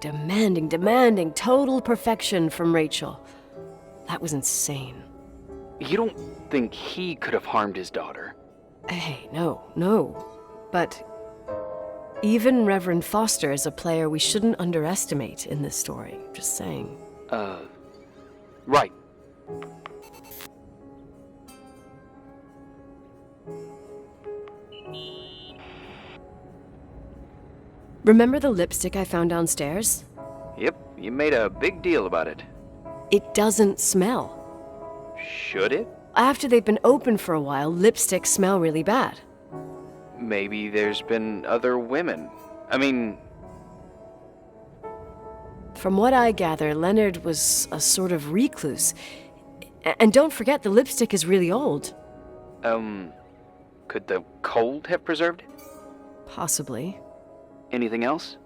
total perfection from Rachel. That was insane. You don't think he could have harmed his daughter? Hey, no. But even Reverend Foster is a player we shouldn't underestimate in this story. Just saying. Right. Remember the lipstick I found downstairs? Yep, you made a big deal about it. It doesn't smell. Should it? After they've been open for a while, lipsticks smell really bad. Maybe there's been other women. I mean... From what I gather, Leonard was a sort of recluse. And don't forget, the lipstick is really old. Could the cold have preserved it? Possibly. Anything else?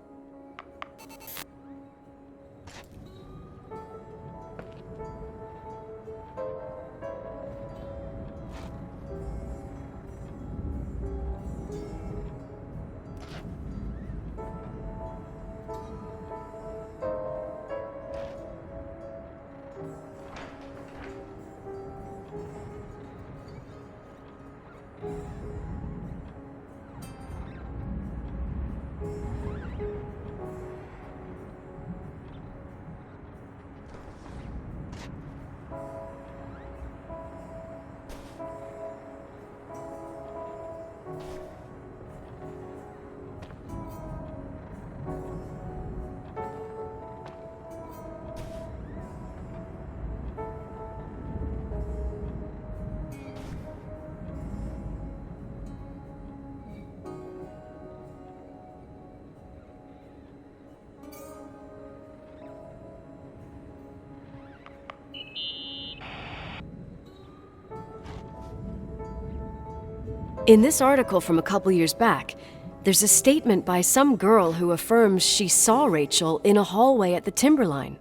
In this article from a couple years back, there's a statement by some girl who affirms she saw Rachel in a hallway at the Timberline.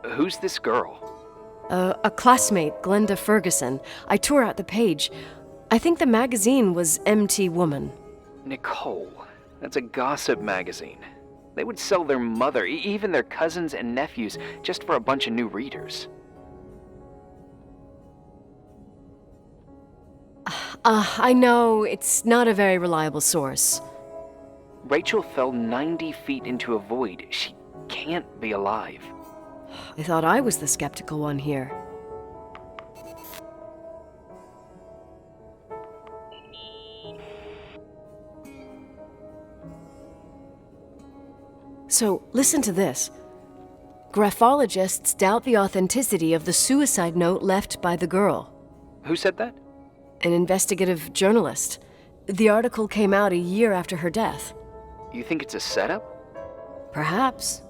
Who's this girl? A classmate, Glenda Ferguson. I tore out the page. I think the magazine was MT Woman. Nicole. That's a gossip magazine. They would sell their mother, even their cousins and nephews, just for a bunch of new readers. I know, it's not a very reliable source. Rachel fell 90 feet into a void. She can't be alive. I thought I was the skeptical one here. So, listen to this. Graphologists doubt the authenticity of the suicide note left by the girl. Who said that? An investigative journalist. The article came out a year after her death. You think it's a setup? Perhaps.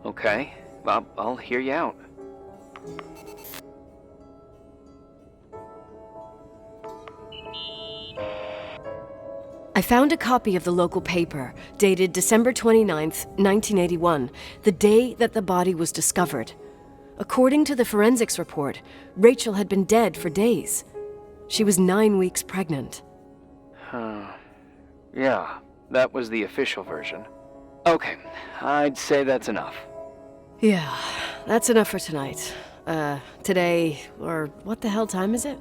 Okay, I'll hear you out. I found a copy of the local paper, dated December 29th, 1981, the day that the body was discovered. According to the forensics report, Rachel had been dead for days. She was 9 weeks pregnant. Yeah, that was the official version. Okay, I'd say that's enough. Yeah, that's enough for tonight. Today, or what the hell time is it?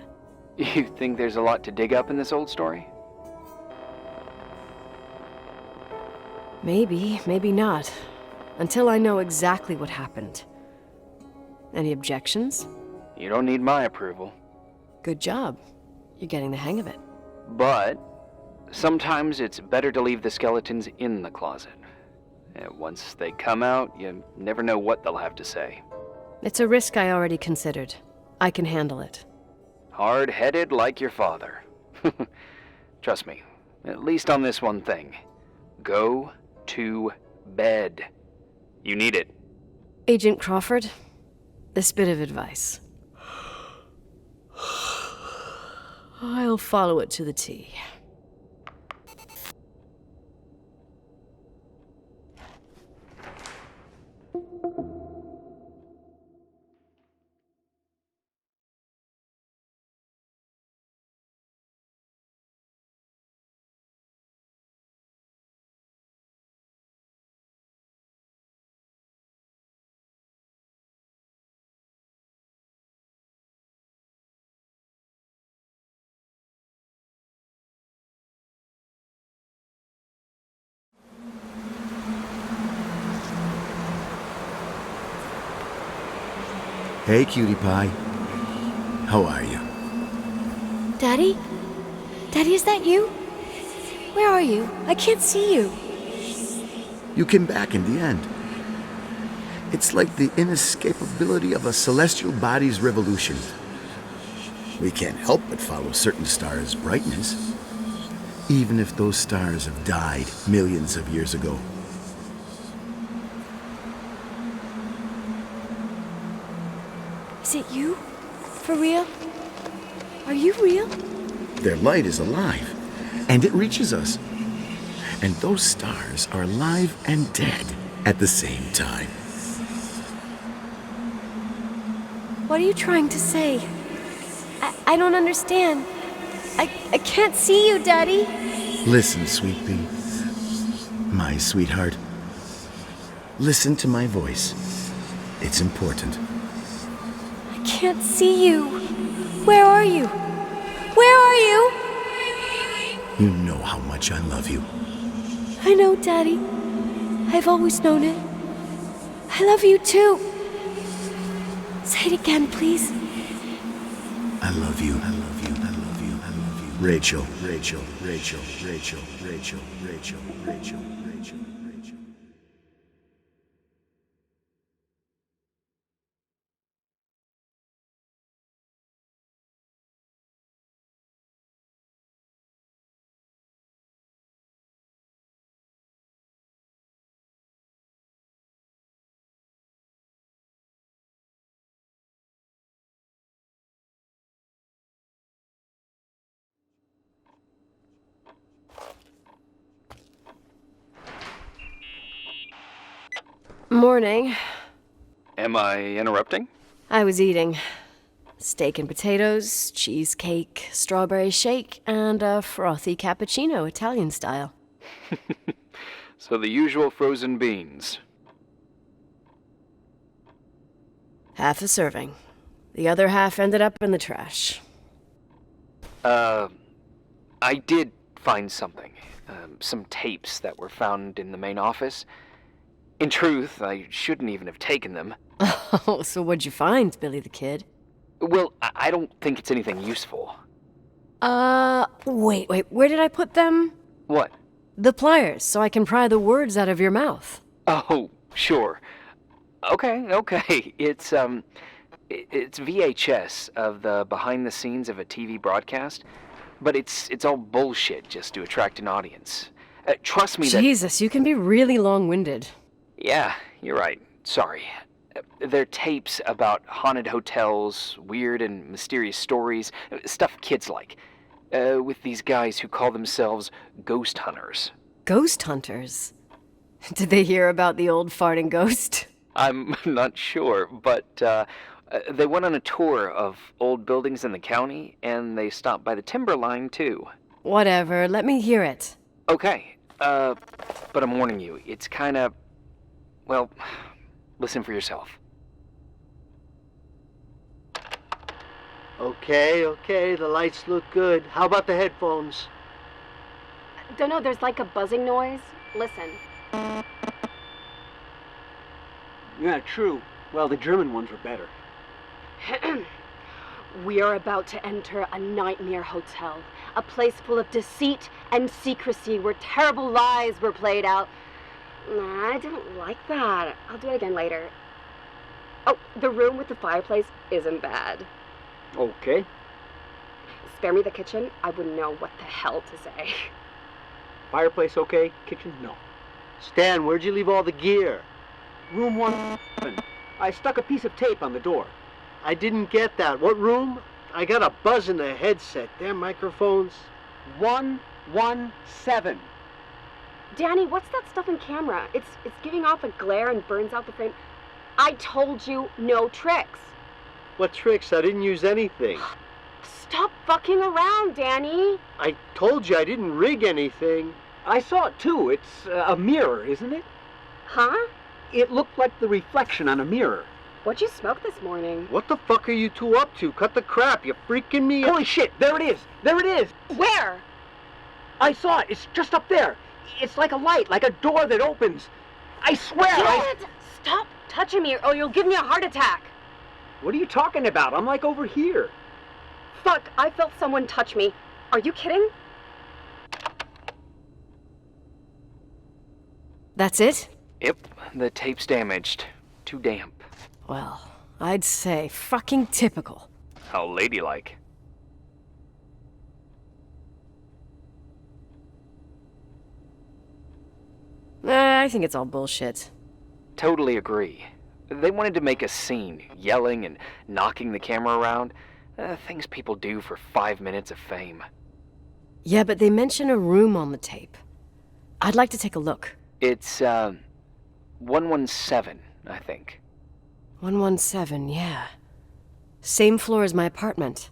You think there's a lot to dig up in this old story? Maybe, maybe not. Until I know exactly what happened. Any objections? You don't need my approval. Good job. You're getting the hang of it. But sometimes it's better to leave the skeletons in the closet. Once they come out, you never know what they'll have to say. It's a risk I already considered. I can handle it. Hard-headed like your father. Trust me, At least on this one thing. Go to bed. You need it. Agent Crawford, this bit of advice. I'll follow it to the T. Hey, cutie pie. How are you? Daddy? Daddy, is that you? Where are you? I can't see you. You came back in the end. It's like the inescapability of a celestial body's revolution. We can't help but follow certain stars' brightness, even if those stars have died millions of years ago. Is it you? For real? Are you real? Their light is alive, and it reaches us. And those stars are alive and dead at the same time. What are you trying to say? I don't understand. I can't see you, Daddy. Listen, sweet pea. My sweetheart. Listen to my voice. It's important. I can't see you. Where are you? Where are you? You know how much I love you. I know, Daddy. I've always known it. I love you too. Say it again, please. I love you. I love you. I love you. I love you. Rachel. Rachel. Rachel. Rachel. Rachel. Rachel. Rachel. Rachel. Rachel. Morning. Am I interrupting? I was eating steak and potatoes, cheesecake, strawberry shake, and a frothy cappuccino, Italian style. So the usual frozen beans. Half a serving. The other half ended up in the trash. I did find something. Some tapes that were found in the main office. In truth, I shouldn't even have taken them. Oh, so what'd you find, Billy the Kid? Well, I don't think it's anything useful. Wait, where did I put them? What? The pliers, so I can pry the words out of your mouth. Oh, sure. Okay. It's VHS of the behind the scenes of a TV broadcast, but it's all bullshit just to attract an audience. Trust me that... Jesus, you can be really long-winded. Yeah, you're right. Sorry. They're tapes about haunted hotels, weird and mysterious stories, stuff kids like. With these guys who call themselves ghost hunters. Ghost hunters? Did they hear about the old farting ghost? I'm not sure, but they went on a tour of old buildings in the county, and they stopped by the timber line, too. Whatever, let me hear it. Okay, but I'm warning you, it's kinda... Well, listen for yourself. Okay, the lights look good. How about the headphones? Don't know, there's like a buzzing noise. Listen. Yeah, true. Well, the German ones were better. We are about to enter a nightmare hotel. A place full of deceit and secrecy where terrible lies were played out. Nah, I don't like that. I'll do it again later. Oh, the room with the fireplace isn't bad. Okay. Spare me the kitchen. I wouldn't know what the hell to say. Fireplace okay? Kitchen? No. Stan, where'd you leave all the gear? Room 1. I stuck a piece of tape on the door. I didn't get that. What room? I got a buzz in the headset. Damn microphones. 117. Danny, what's that stuff in camera? It's giving off a glare and burns out the frame. I told you no tricks. What tricks? I didn't use anything. Stop fucking around, Danny. I told you I didn't rig anything. I saw it too. It's a mirror, isn't it? Huh? It looked like the reflection on a mirror. What'd you smoke this morning? What the fuck are you two up to? Cut the crap. You're freaking me out. Holy shit, there it is. There it is. Where? I saw it. It's just up there. It's like a light, like a door that opens. I swear. Get it! Stop touching me or you'll give me a heart attack. What are you talking about? I'm like over here. Fuck, I felt someone touch me. Are you kidding? That's it? Yep, the tape's damaged. Too damp. Well, I'd say fucking typical. How ladylike. I think it's all bullshit. Totally agree. They wanted to make a scene, yelling and knocking the camera around. Things people do for 5 minutes of fame. Yeah, but they mention a room on the tape. I'd like to take a look. It's, 117, I think. 117, yeah. Same floor as my apartment.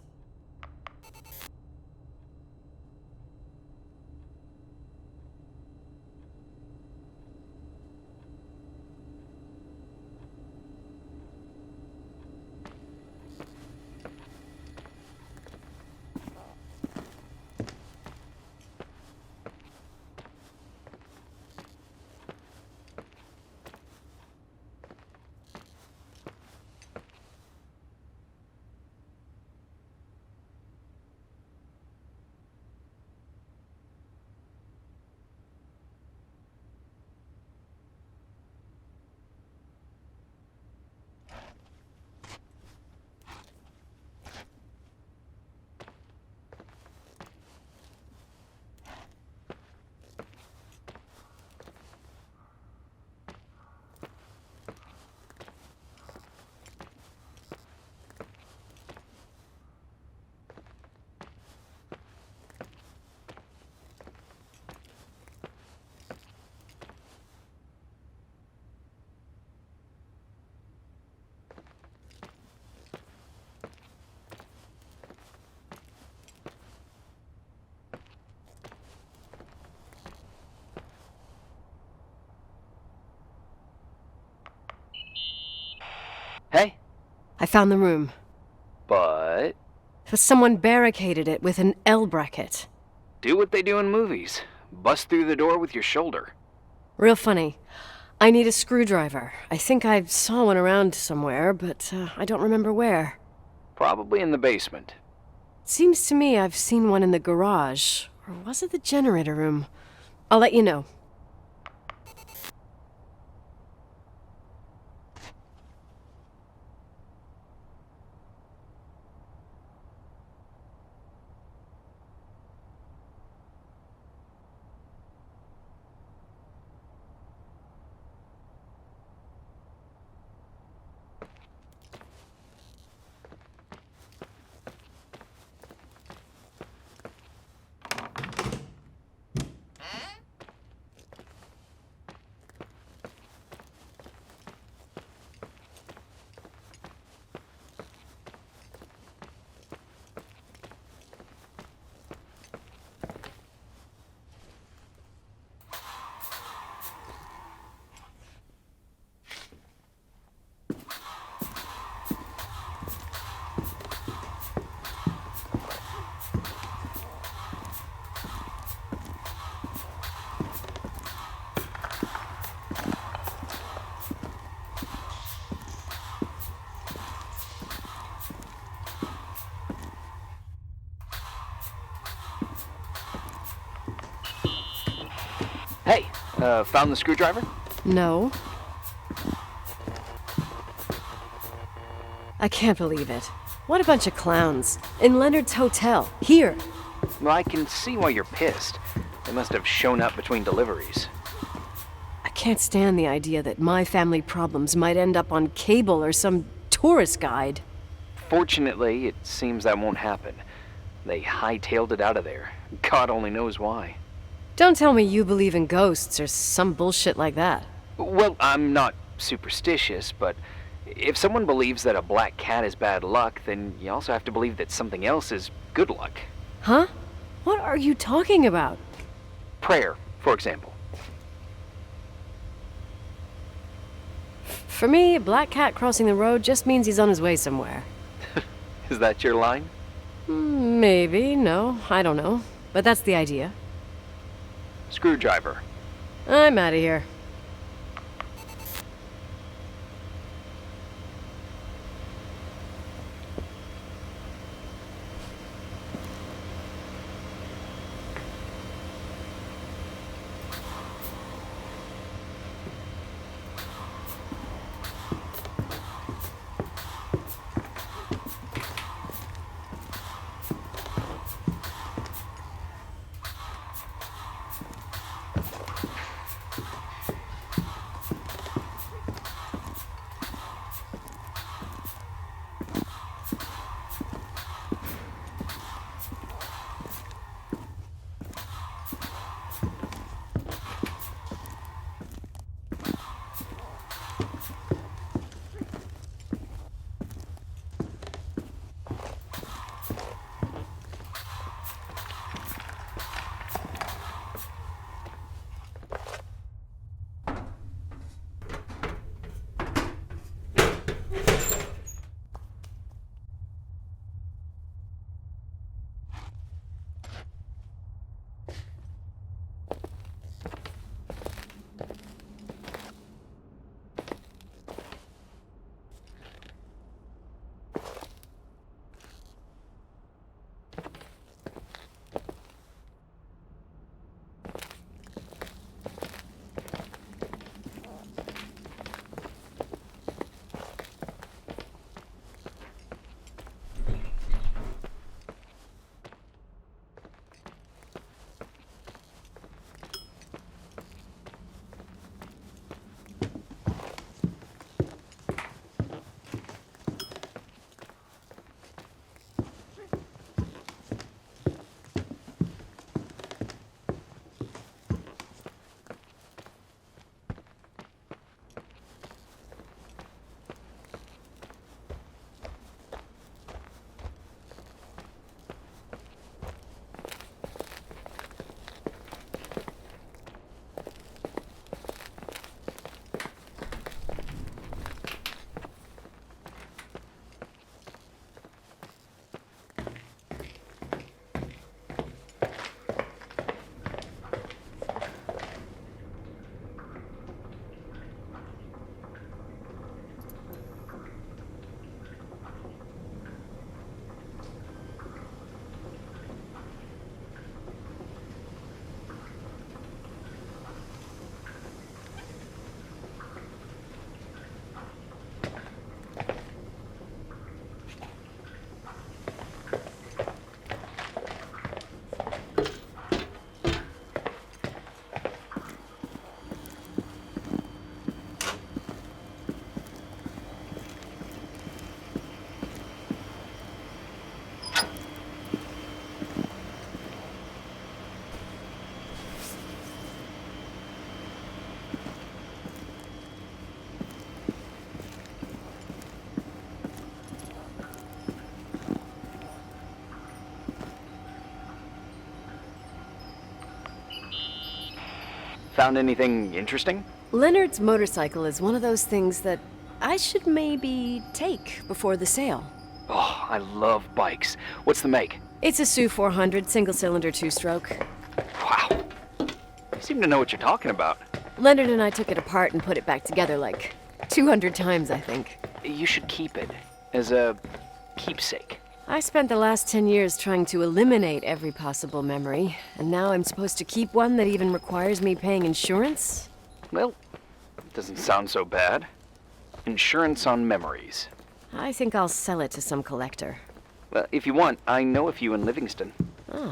Hey? I found the room. But Someone barricaded it with an L bracket. do what they do in movies. Bust through the door with your shoulder. Real funny. I need a screwdriver. I think I saw one around somewhere, but I don't remember where. Probably in the basement. Seems to me I've seen one in the garage. Or was it the generator room? I'll let you know. Hey, found the screwdriver? No. I can't believe it. What a bunch of clowns. In Leonard's hotel. Here. Well, I can see why you're pissed. They must have shown up between deliveries. I can't stand the idea that my family problems might end up on cable or some tourist guide. Fortunately, it seems that won't happen. They hightailed it out of there. God only knows why. Don't tell me you believe in ghosts or some bullshit like that. Well, I'm not superstitious, but if someone believes that a black cat is bad luck, then you also have to believe that something else is good luck. Huh? What are you talking about? Prayer, for example. For me, a black cat crossing the road just means he's on his way somewhere. Is that your line? Maybe, no, I don't know. But that's the idea. Screwdriver. I'm out of here. Found anything interesting? Leonard's motorcycle is one of those things that I should maybe take before the sale. Oh, I love bikes. What's the make? It's a SU 400 single-cylinder two-stroke. Wow. You seem to know what you're talking about. Leonard and I took it apart and put it back together like 200 times, I think. You should keep it as a keepsake. I spent the last 10 years trying to eliminate every possible memory, and now I'm supposed to keep one that even requires me paying insurance? Well, it doesn't sound so bad. Insurance on memories. I think I'll sell it to some collector. Well, if you want, I know a few in Livingston. Oh,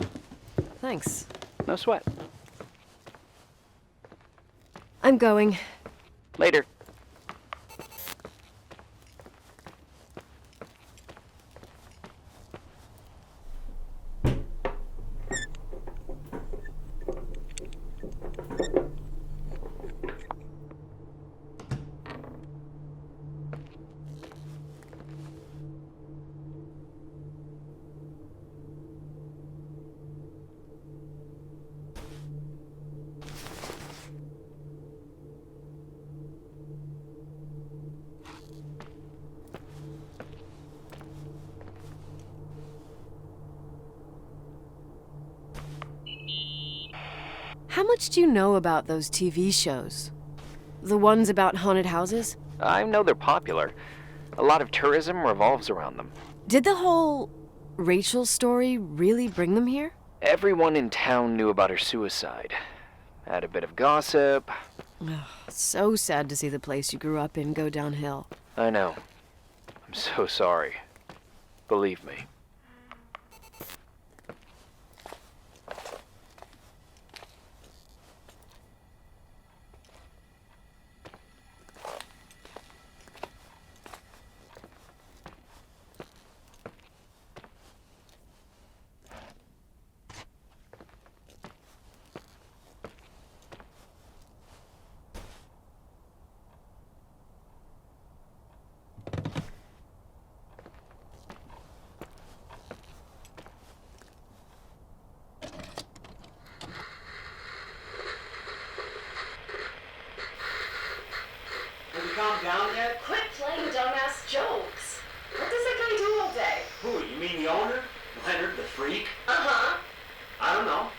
thanks. No sweat. I'm going. Later. How much do you know about those TV shows? The ones about haunted houses? I know they're popular. A lot of tourism revolves around them. Did the whole Rachel story really bring them here? Everyone in town knew about her suicide. Had a bit of gossip. So sad to see the place you grew up in go downhill. I know. I'm so sorry. Believe me. Have you calmed down yet? Quit playing dumbass jokes. What does that guy do all day? Who, you mean the owner? Leonard, the freak? Uh-huh. I don't know.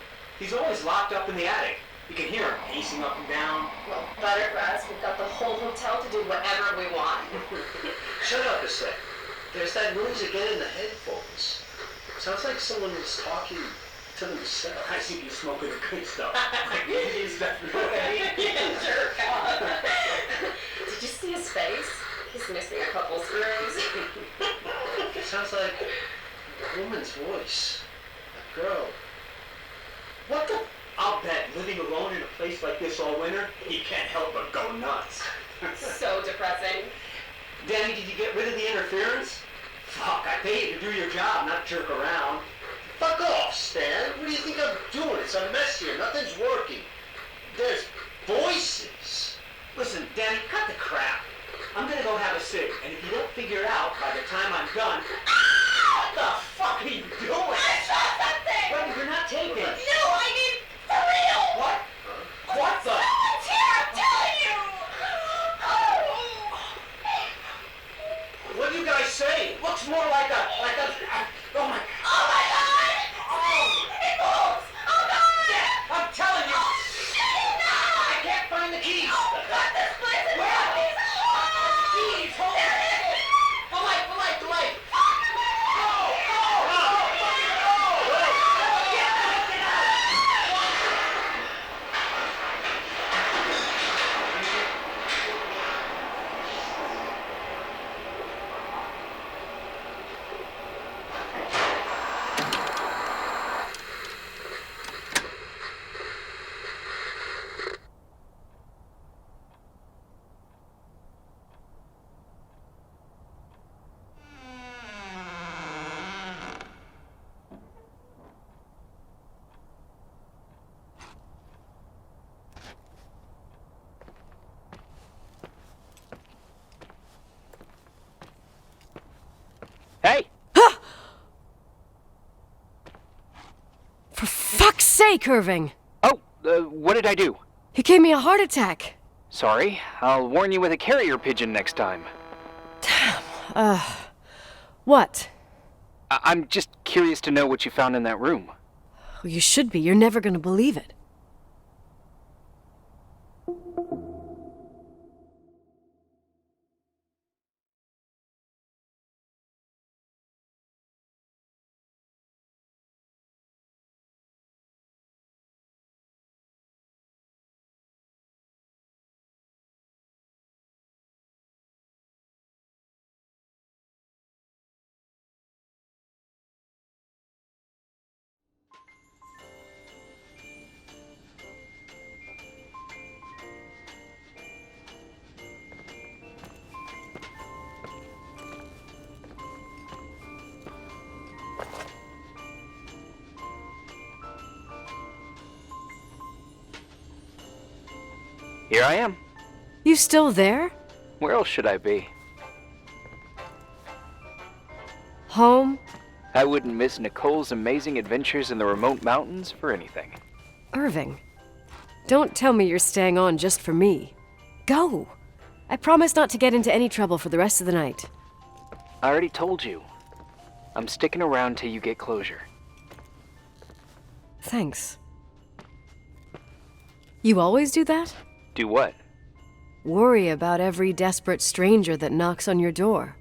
He's always locked up in the attic. You can hear him pacing up and down. Well, better for us. We've got the whole hotel to do whatever we want. Shut up a sec. There's that noise again in the headphones. Sounds like someone is talking to themselves. I think you're smoking the good stuff. Is that right? Yeah, sure. Did you see his face? He's missing a couple screws. Sounds like a woman's voice. A girl. What the? I'll bet living alone in a place like this all winter, you can't help but go nuts. So depressing. Danny, did you get rid of the interference? Fuck, I pay you to do your job, not jerk around. Fuck off, Stan. What do you think I'm doing? It's a mess here. Nothing's working. There's voices. Listen, Danny, cut the crap. I'm gonna go have a cig, and if you don't figure it out by the time I'm done... What the fuck are you doing? I saw something! Well, you're not taking. No, I mean, for real! What? What the? Someone's here, I'm telling you! What do you guys say? It looks more like a... oh my... Oh my god! Oh! It moves! Oh god! Yeah, I'm telling you! Shit, no! I can't find the keys! Oh god, this place is Where? zombies! Keys! Hold There on! it is! The light! The light! The light! Fuck! Hey! For fuck's sake, Irving! Oh, what did I do? He gave me a heart attack. Sorry. I'll warn you with a carrier pigeon next time. What? I'm just curious to know what you found in that room. Well, you should be. You're never gonna believe it. Here I am. You still there? Where else should I be? Home? I wouldn't miss Nicole's amazing adventures in the remote mountains for anything. Irving, don't tell me you're staying on just for me. Go! I promise not to get into any trouble for the rest of the night. I already told you. I'm sticking around till you get closure. Thanks. You always do that? Do what? Worry about every desperate stranger that knocks on your door.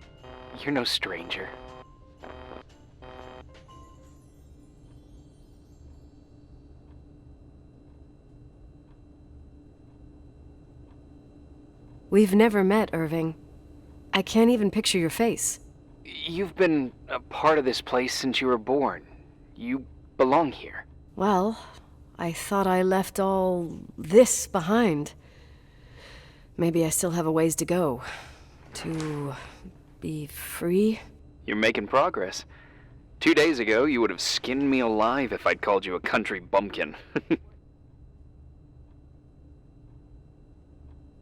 You're no stranger. We've never met, Irving. I can't even picture your face. You've been a part of this place since you were born. You belong here. Well, I thought I left all this behind. Maybe I still have a ways to go. To be free? You're making progress. 2 days ago, you would have skinned me alive if I'd called you a country bumpkin.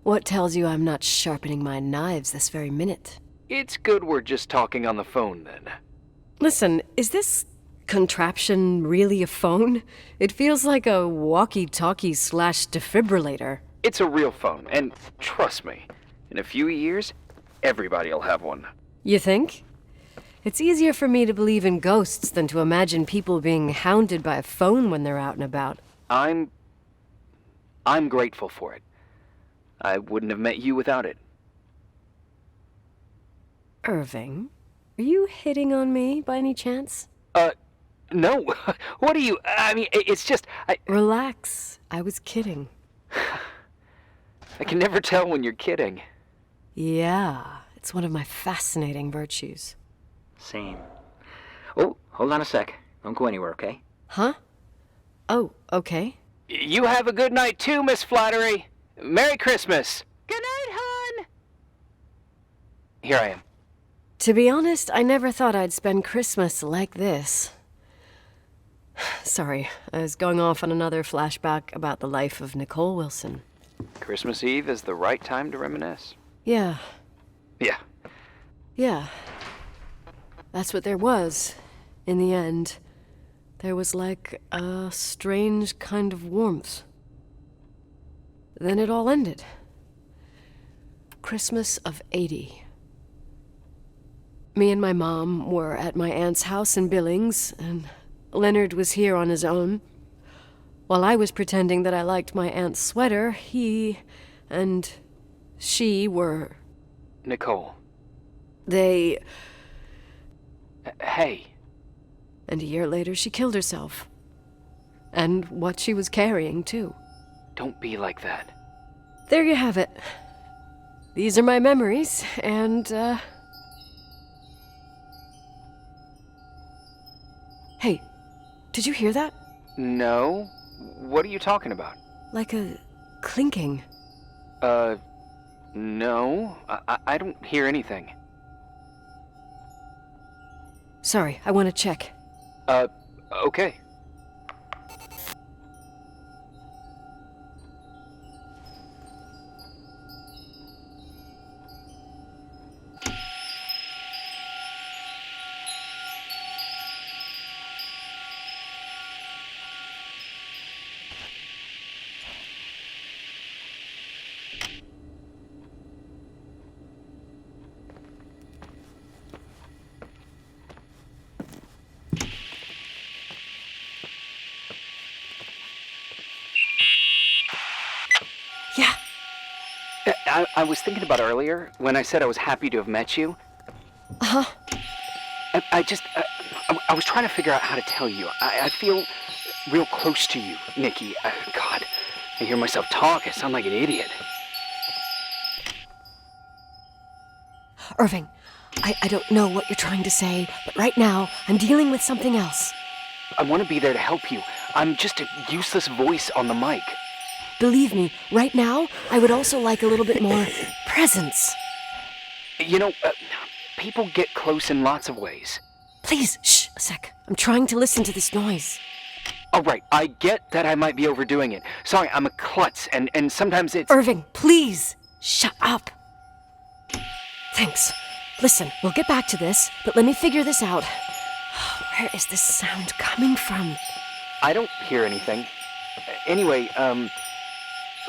What tells you I'm not sharpening my knives this very minute? It's good we're just talking on the phone, then. Listen, is this contraption really a phone? It feels like a walkie-talkie / defibrillator. It's a real phone, and trust me, in a few years, everybody'll have one. You think? It's easier for me to believe in ghosts than to imagine people being hounded by a phone when they're out and about. I'm grateful for it. I wouldn't have met you without it. Irving, are you hitting on me by any chance? No. What are you... I mean, it's just... Relax. I was kidding. I can never tell when you're kidding. Yeah, it's one of my fascinating virtues. Same. Oh, hold on a sec. Don't go anywhere, okay? Huh? Oh, okay. You have a good night too, Miss Flattery. Merry Christmas. Good night, hon! Here I am. To be honest, I never thought I'd spend Christmas like this. Sorry, I was going off on another flashback about the life of Nicole Wilson. Christmas Eve is the right time to reminisce. Yeah. Yeah. Yeah. That's what there was, in the end. There was like a strange kind of warmth. Then it all ended. Christmas of '80. Me and my mom were at my aunt's house in Billings, and Leonard was here on his own. While I was pretending that I liked my aunt's sweater, he and she were... Nicole. They... Hey. And a year later, she killed herself. And what she was carrying, too. Don't be like that. There you have it. These are my memories, and, Hey, did you hear that? No. What are you talking about? Like a clinking. No. I don't hear anything. Sorry, I want to check. Okay. I was thinking about earlier, when I said I was happy to have met you. Uh-huh. I was trying to figure out how to tell you. I feel real close to you, Nikki. God, I hear myself talk. I sound like an idiot. Irving, I don't know what you're trying to say, but right now, I'm dealing with something else. I want to be there to help you. I'm just a useless voice on the mic. Believe me, right now, I would also like a little bit more presence. You know, people get close in lots of ways. Please, shh, a sec. I'm trying to listen to this noise. Oh, right. I get that I might be overdoing it. Sorry, I'm a klutz, and sometimes it's... Irving, please! Shut up! Thanks. Listen, we'll get back to this, but let me figure this out. Where is this sound coming from? I don't hear anything. Anyway,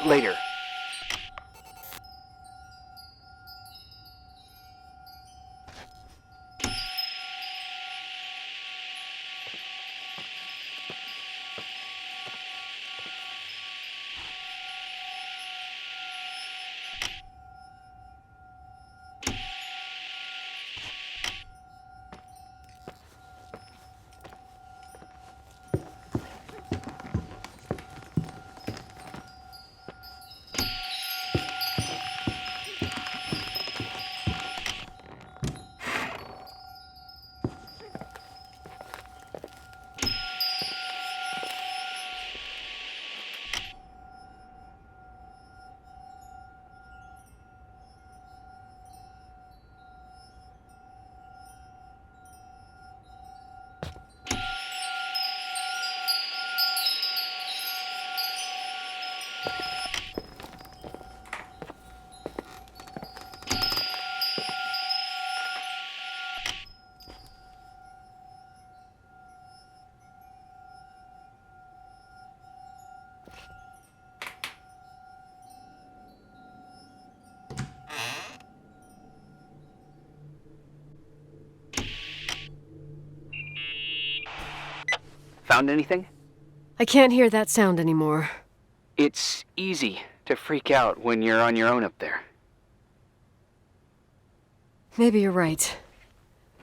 later. Found anything? I can't hear that sound anymore. It's easy to freak out when you're on your own up there. Maybe you're right.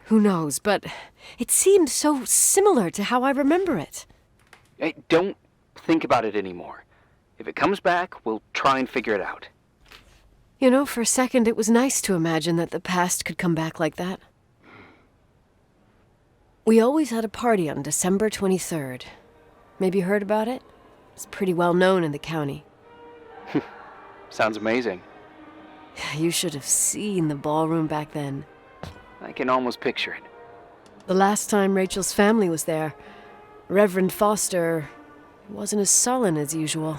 Who knows, but it seemed so similar to how I remember it. Hey, don't think about it anymore. If it comes back, we'll try and figure it out. You know, for a second it was nice to imagine that the past could come back like that. We always had a party on December 23rd. Maybe you heard about it? It's pretty well known in the county. Sounds amazing. You should have seen the ballroom back then. I can almost picture it. The last time Rachel's family was there, Reverend Foster wasn't as sullen as usual.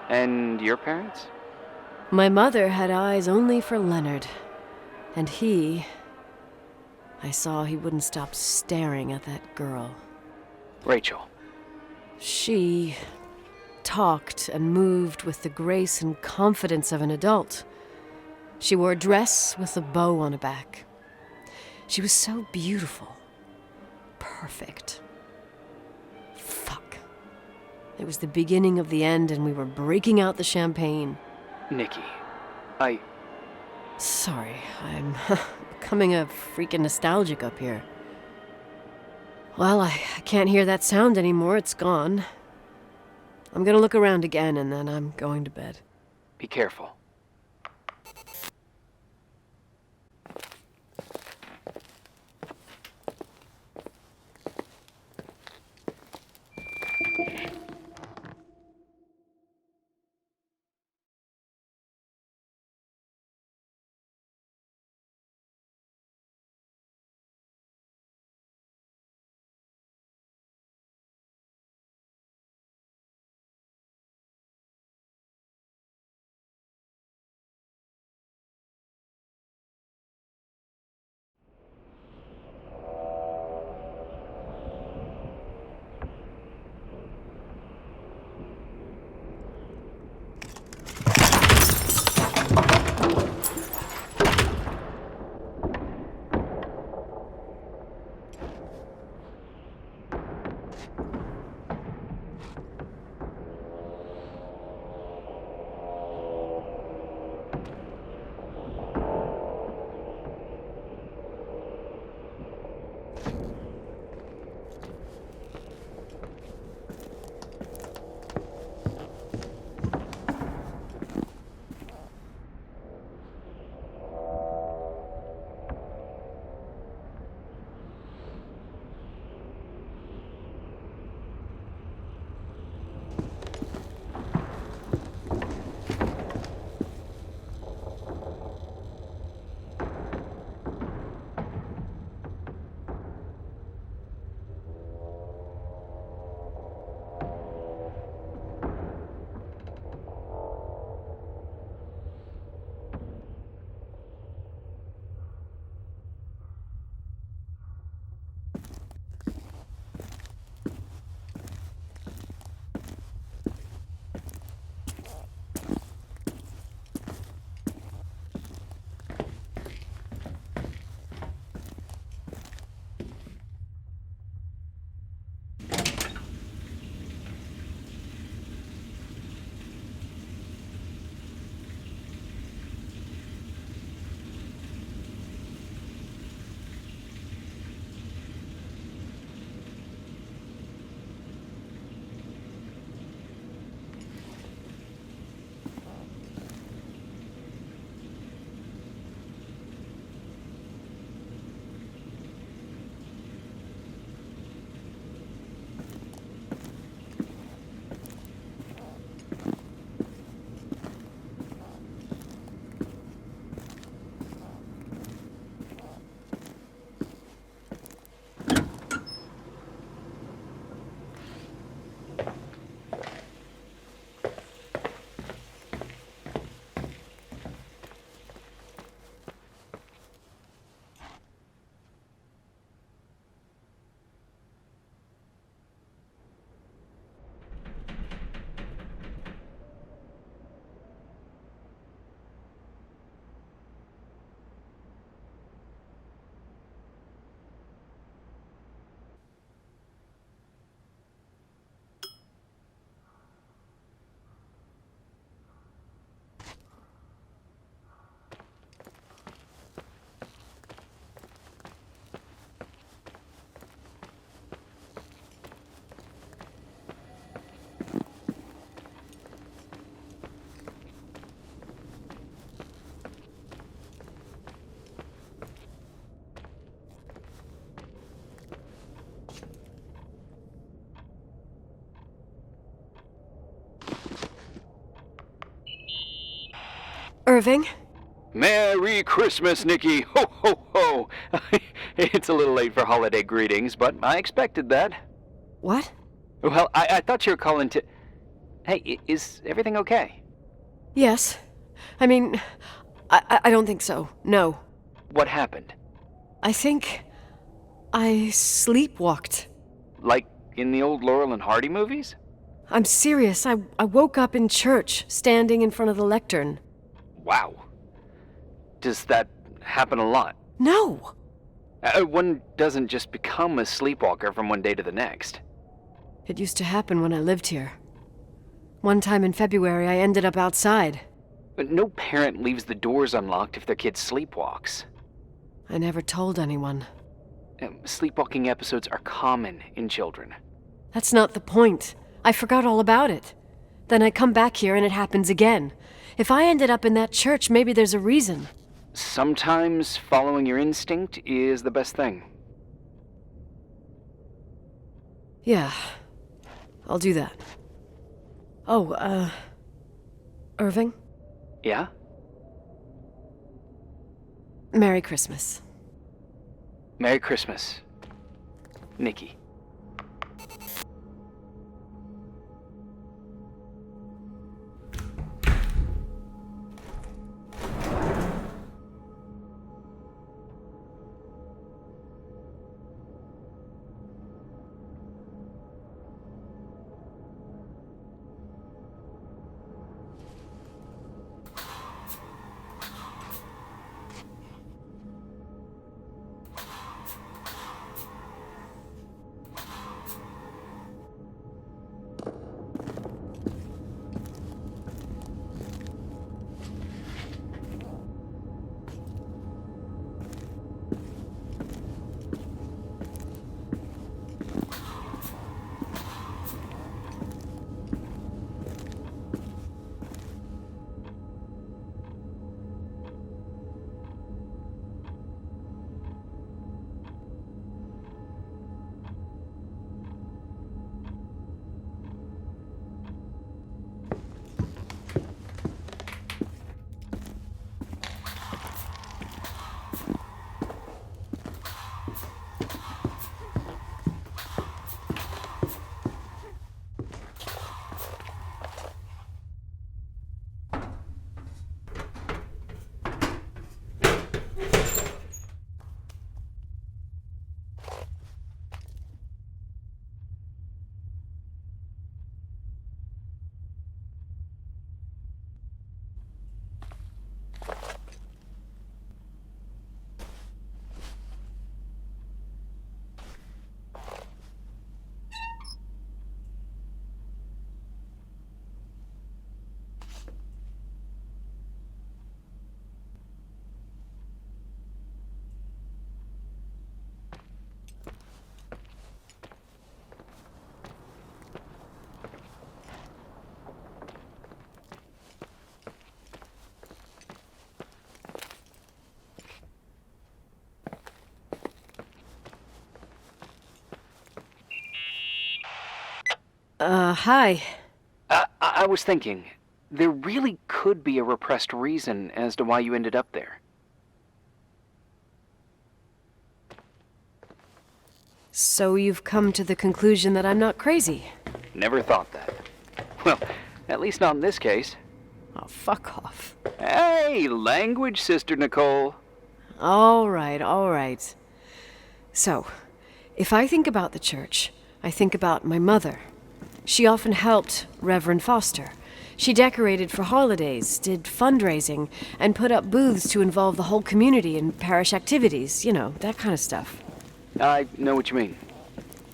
And your parents? My mother had eyes only for Leonard. And I saw he wouldn't stop staring at that girl. Rachel. She talked and moved with the grace and confidence of an adult. She wore a dress with a bow on her back. She was so beautiful. Perfect. Fuck. It was the beginning of the end, and we were breaking out the champagne. Nikki, Sorry, I'm becoming a freaking nostalgic up here. Well, I can't hear that sound anymore. It's gone. I'm gonna look around again, and then I'm going to bed. Be careful. Irving? Merry Christmas, Nikki! Ho, ho, ho! It's a little late for holiday greetings, but I expected that. What? Well, I thought you were calling to... Hey, is everything okay? Yes. I mean, I don't think so. No. What happened? I think I sleepwalked. Like in the old Laurel and Hardy movies? I'm serious. I woke up in church, standing in front of the lectern. Wow. Does that happen a lot? No! One doesn't just become a sleepwalker from one day to the next. It used to happen when I lived here. One time in February, I ended up outside. But no parent leaves the doors unlocked if their kid sleepwalks. I never told anyone. Sleepwalking episodes are common in children. That's not the point. I forgot all about it. Then I come back here and it happens again. If I ended up in that church, maybe there's a reason. Sometimes following your instinct is the best thing. Yeah, I'll do that. Oh, Irving? Yeah? Merry Christmas. Merry Christmas, Nikki. Hi. I was thinking, there really could be a repressed reason as to why you ended up there. So you've come to the conclusion that I'm not crazy? Never thought that. Well, at least not in this case. Oh, fuck off. Hey, language, Sister Nicole. All right. So, if I think about the church, I think about my mother. She often helped Reverend Foster. She decorated for holidays, did fundraising, and put up booths to involve the whole community in parish activities, you know, that kind of stuff. I know what you mean.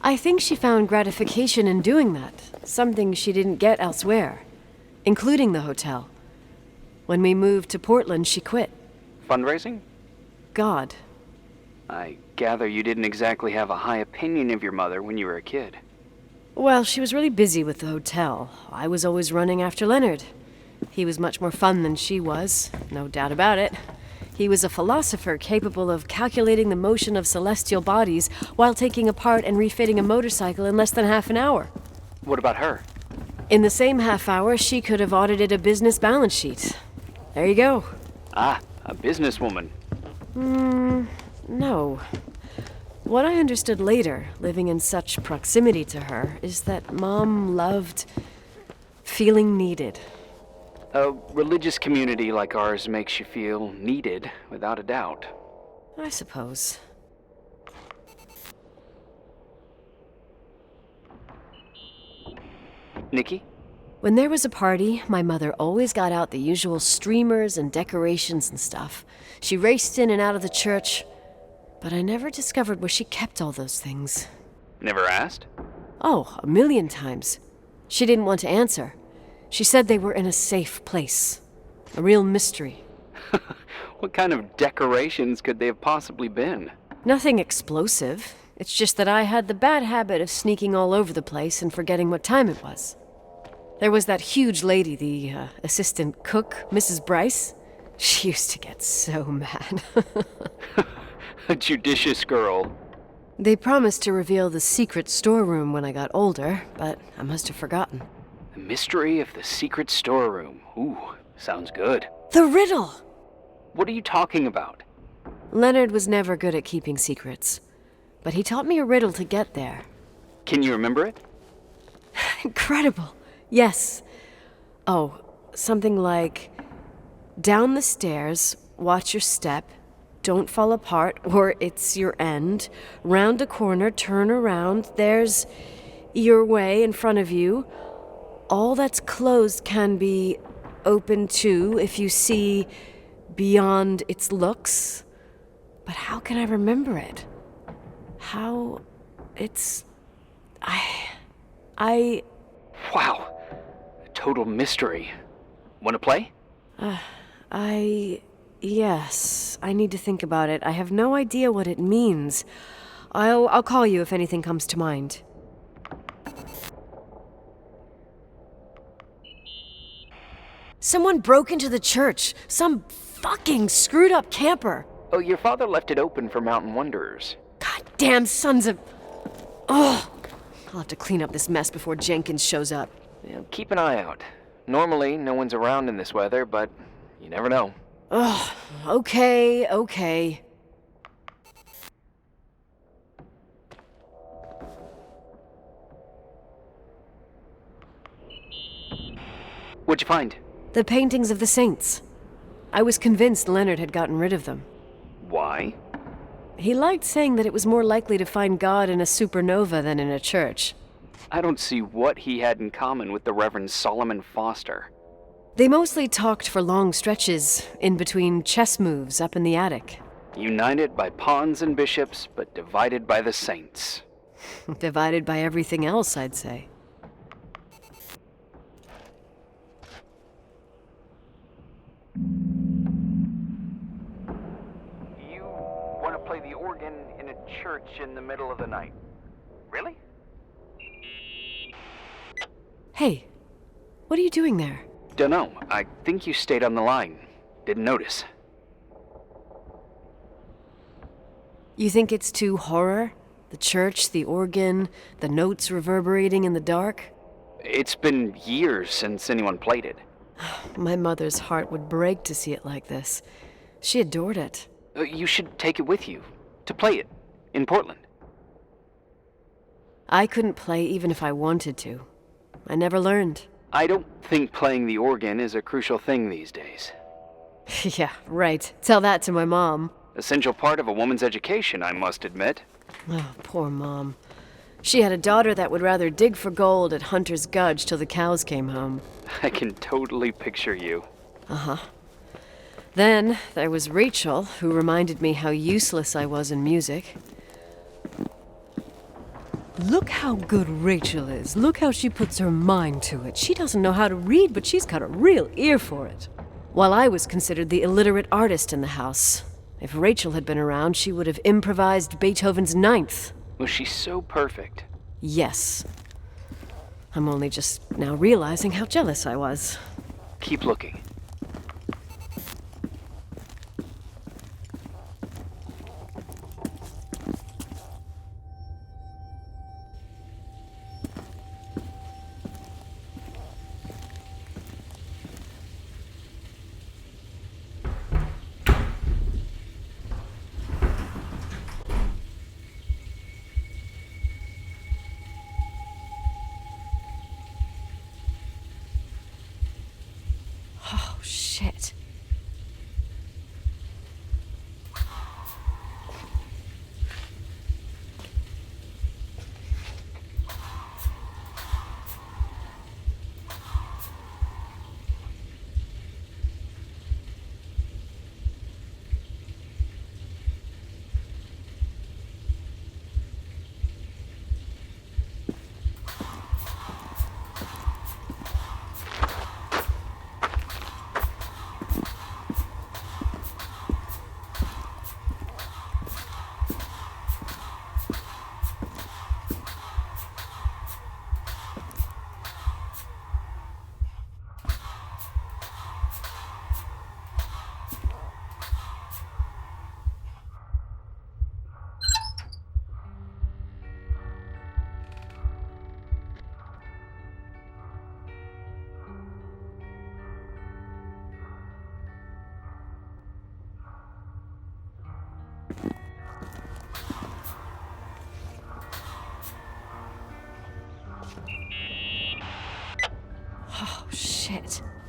I think she found gratification in doing that, something she didn't get elsewhere, including the hotel. When we moved to Portland, she quit. Fundraising? God. I gather you didn't exactly have a high opinion of your mother when you were a kid. Well, she was really busy with the hotel. I was always running after Leonard. He was much more fun than she was, no doubt about it. He was a philosopher capable of calculating the motion of celestial bodies while taking apart and refitting a motorcycle in less than half an hour. What about her? In the same half hour, she could have audited a business balance sheet. There you go. Ah, a businesswoman. No. What I understood later, living in such proximity to her, is that Mom loved feeling needed. A religious community like ours makes you feel needed, without a doubt. I suppose. Nikki? When there was a party, my mother always got out the usual streamers and decorations and stuff. She raced in and out of the church, but I never discovered where she kept all those things. Never asked? Oh, a million times. She didn't want to answer. She said they were in a safe place. A real mystery. What kind of decorations could they have possibly been? Nothing explosive. It's just that I had the bad habit of sneaking all over the place and forgetting what time it was. There was that huge lady, the assistant cook, Mrs. Bryce. She used to get so mad. A judicious girl. They promised to reveal the secret storeroom when I got older, but I must have forgotten. The mystery of the secret storeroom. Ooh, sounds good. The riddle! What are you talking about? Leonard was never good at keeping secrets, but he taught me a riddle to get there. Can you remember it? Incredible. Yes. Oh, something like, down the stairs, watch your step, don't fall apart or it's your end, round a corner, turn around, there's your way in front of you. All that's closed can be open too if you see beyond its looks. But how can I remember it? How it's... Wow. A total mystery. Want to play? Yes, I need to think about it. I have no idea what it means. I'll call you if anything comes to mind. Someone broke into the church. Some fucking screwed up camper. Oh, your father left it open for mountain wanderers. Goddamn sons of... Ugh. I'll have to clean up this mess before Jenkins shows up. Yeah, keep an eye out. Normally, no one's around in this weather, but you never know. Ugh. Okay. What'd you find? The paintings of the saints. I was convinced Leonard had gotten rid of them. Why? He liked saying that it was more likely to find God in a supernova than in a church. I don't see what he had in common with the Reverend Solomon Foster. They mostly talked for long stretches, in between chess moves up in the attic. United by pawns and bishops, but divided by the saints. Divided by everything else, I'd say. You want to play the organ in a church in the middle of the night? Really? Hey, what are you doing there? Dunno. I think you stayed on the line. Didn't notice. You think it's too horror? The church, the organ, the notes reverberating in the dark? It's been years since anyone played it. My mother's heart would break to see it like this. She adored it. You should take it with you. To play it. In Portland. I couldn't play even if I wanted to. I never learned. I don't think playing the organ is a crucial thing these days. Yeah, right. Tell that to my mom. Essential part of a woman's education, I must admit. Oh, poor Mom. She had a daughter that would rather dig for gold at Hunter's Gulch till the cows came home. I can totally picture you. Uh-huh. Then there was Rachel, who reminded me how useless I was in music. Look how good Rachel is. Look how she puts her mind to it. She doesn't know how to read, but she's got a real ear for it. While I was considered the illiterate artist in the house. If Rachel had been around, she would have improvised Beethoven's Ninth. Was she so perfect? Yes. I'm only just now realizing how jealous I was. Keep looking.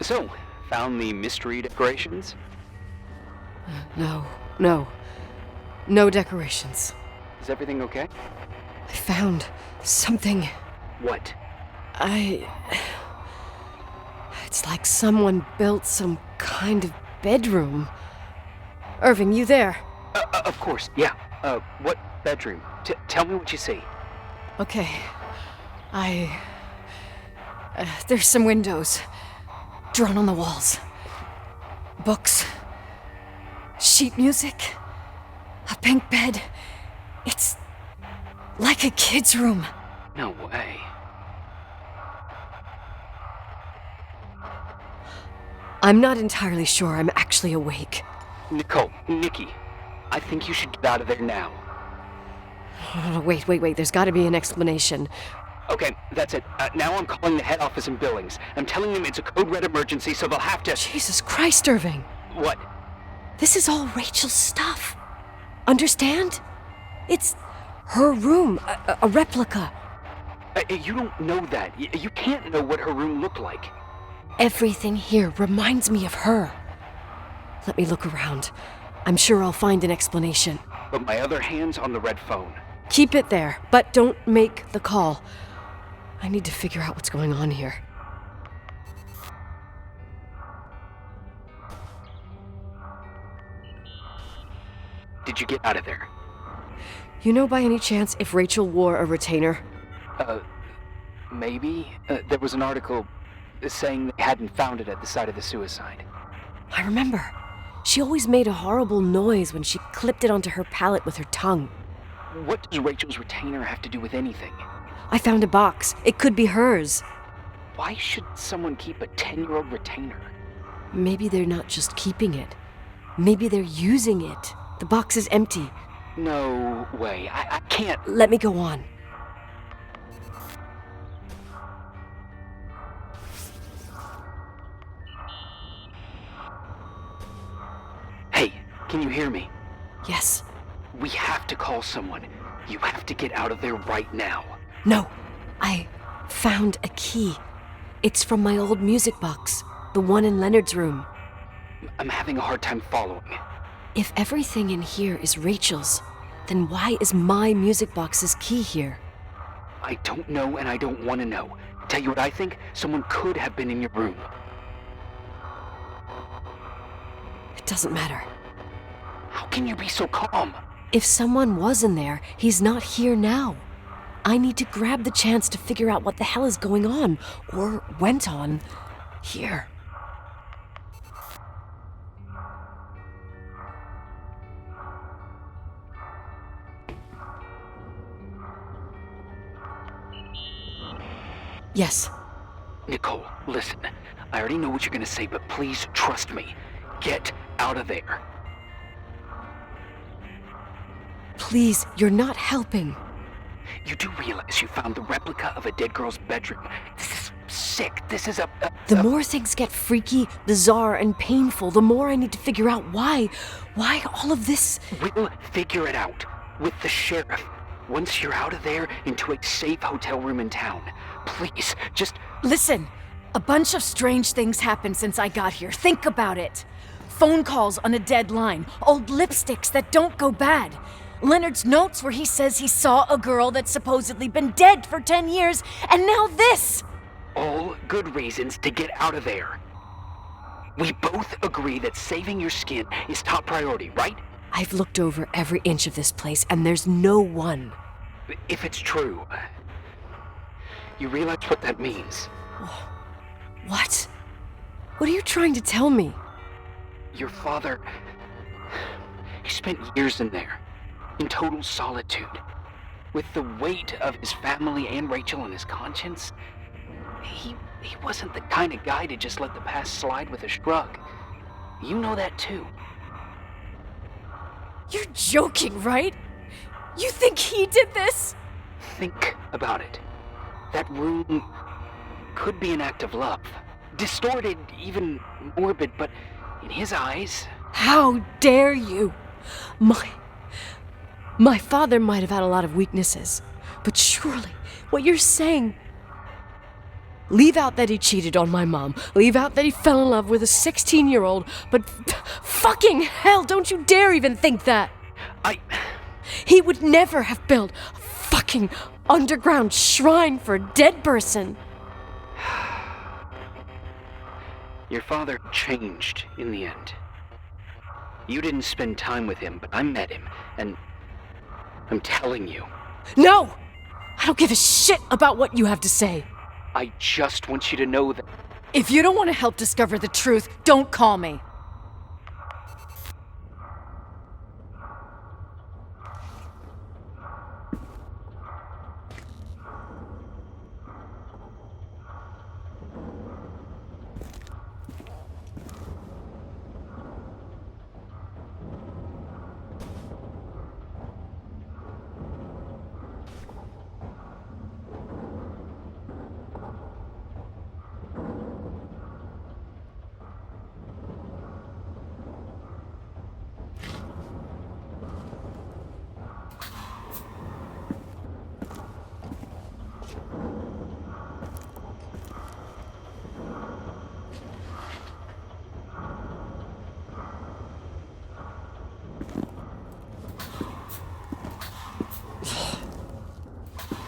So, found the mystery decorations? No. No decorations. Is everything okay? I found something. What? It's like someone built some kind of bedroom. Irving, you there? Of course, yeah. What bedroom? Tell me what you see. Okay. There's some windows drawn on the walls. Books. Sheet music. A pink bed. It's like a kid's room. No way. I'm not entirely sure I'm actually awake. Nikki, I think you should get out of there now. Wait. There's gotta be an explanation. Okay, that's it. Now I'm calling the head office in Billings. I'm telling them it's a code red emergency, so they'll have to... Jesus Christ, Irving. What? This is all Rachel's stuff. Understand? It's her room, a replica. You don't know that. You can't know what her room looked like. Everything here reminds me of her. Let me look around. I'm sure I'll find an explanation. But my other hand's on the red phone. Keep it there, but don't make the call. I need to figure out what's going on here. Did you get out of there? You know by any chance if Rachel wore a retainer? Maybe. There was an article saying they hadn't found it at the site of the suicide. I remember. She always made a horrible noise when she clipped it onto her palate with her tongue. What does Rachel's retainer have to do with anything? I found a box. It could be hers. Why should someone keep a 10-year-old retainer? Maybe they're not just keeping it. Maybe they're using it. The box is empty. No way. I can't... Let me go on. Hey, can you hear me? Yes. We have to call someone. You have to get out of there right now. No. I found a key. It's from my old music box. The one in Leonard's room. I'm having a hard time following. If everything in here is Rachel's, then why is my music box's key here? I don't know and I don't want to know. Tell you what I think? Someone could have been in your room. It doesn't matter. How can you be so calm? If someone was in there, he's not here now. I need to grab the chance to figure out what the hell is going on, or went on, here. Yes. Nicole, listen. I already know what you're gonna say, but please trust me. Get out of there. Please, you're not helping. You do realize you found the replica of a dead girl's bedroom. This is sick. This is The more things get freaky, bizarre, and painful, the more I need to figure out why all of this... We'll figure it out. With the sheriff. Once you're out of there, into a safe hotel room in town. Please, just... Listen, a bunch of strange things happened since I got here. Think about it. Phone calls on a dead line, old lipsticks that don't go bad. Leonard's notes where he says he saw a girl that's supposedly been dead for 10 years, and now this! All good reasons to get out of there. We both agree that saving your skin is top priority, right? I've looked over every inch of this place, and there's no one. If it's true, you realize what that means. What? What are you trying to tell me? Your father... He spent years in there, in total solitude. With the weight of his family and Rachel on his conscience, he wasn't the kind of guy to just let the past slide with a shrug. You know that too. You're joking, right? You think he did this? Think about it. That room could be an act of love. Distorted, even morbid, but in his eyes... How dare you? My father might have had a lot of weaknesses, but surely what you're saying... Leave out that he cheated on my mom. Leave out that he fell in love with a 16-year-old. But fucking hell, don't you dare even think that. He would never have built a fucking underground shrine for a dead person. Your father changed in the end. You didn't spend time with him, but I met him, and I'm telling you. No! I don't give a shit about what you have to say. I just want you to know that... If you don't want to help discover the truth, don't call me.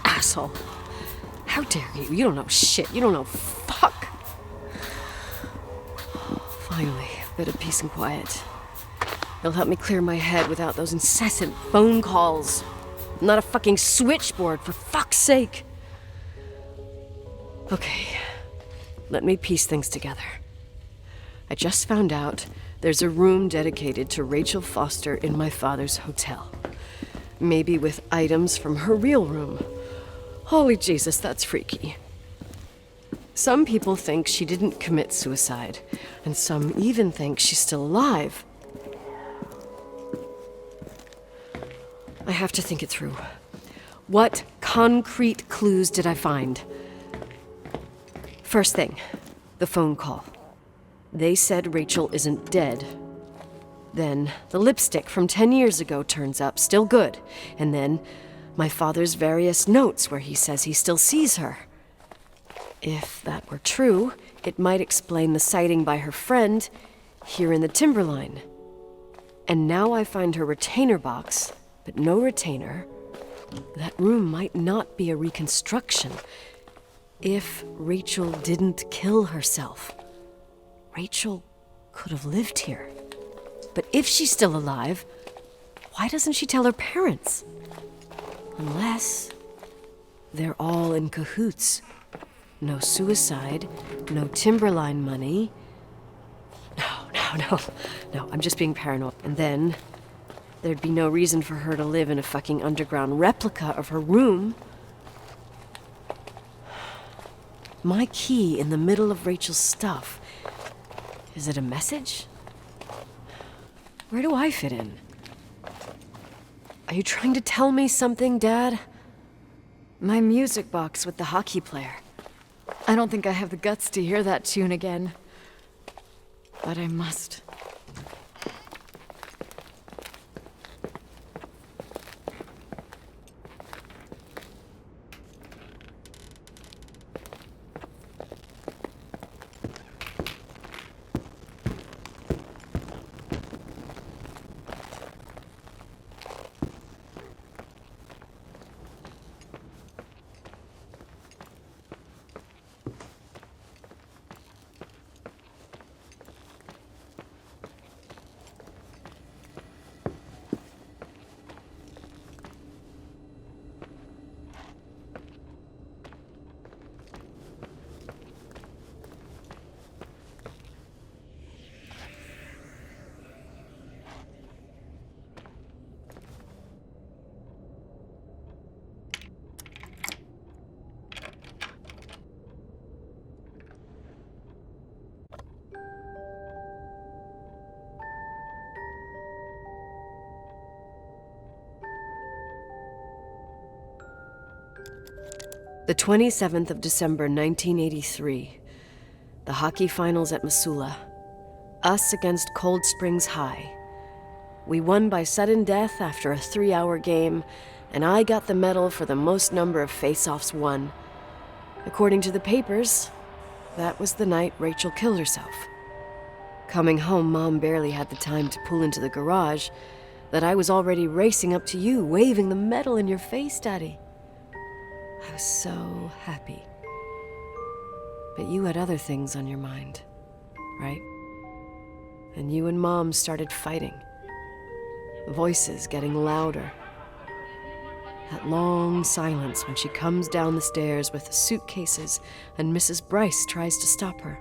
Asshole. How dare you? You don't know shit. You don't know fuck. Finally, a bit of peace and quiet. It'll help me clear my head without those incessant phone calls. I'm not a fucking switchboard, for fuck's sake. Okay, let me piece things together. I just found out there's a room dedicated to Rachel Foster in my father's hotel. Maybe with items from her real room. Holy Jesus, that's freaky. Some people think she didn't commit suicide, and some even think she's still alive. I have to think it through. What concrete clues did I find? First thing, the phone call. They said Rachel isn't dead. Then the lipstick from 10 years ago turns up, still good. And then my father's various notes where he says he still sees her. If that were true, it might explain the sighting by her friend here in the Timberline. And now I find her retainer box, but no retainer. That room might not be a reconstruction. If Rachel didn't kill herself, Rachel could have lived here. But if she's still alive, why doesn't she tell her parents? Unless they're all in cahoots. No suicide, no Timberline money. No, I'm just being paranoid. And then there'd be no reason for her to live in a fucking underground replica of her room. My key in the middle of Rachel's stuff. Is it a message? Where do I fit in? Are you trying to tell me something, Dad? My music box with the hockey player. I don't think I have the guts to hear that tune again. But I must. The 27th of December, 1983. The hockey finals at Missoula. Us against Cold Springs High. We won by sudden death after a 3-hour game, and I got the medal for the most number of face-offs won. According to the papers, that was the night Rachel killed herself. Coming home, Mom barely had the time to pull into the garage that I was already racing up to you, waving the medal in your face, Daddy. I was so happy. But you had other things on your mind, right? And you and Mom started fighting. Voices getting louder. That long silence when she comes down the stairs with the suitcases and Mrs. Bryce tries to stop her.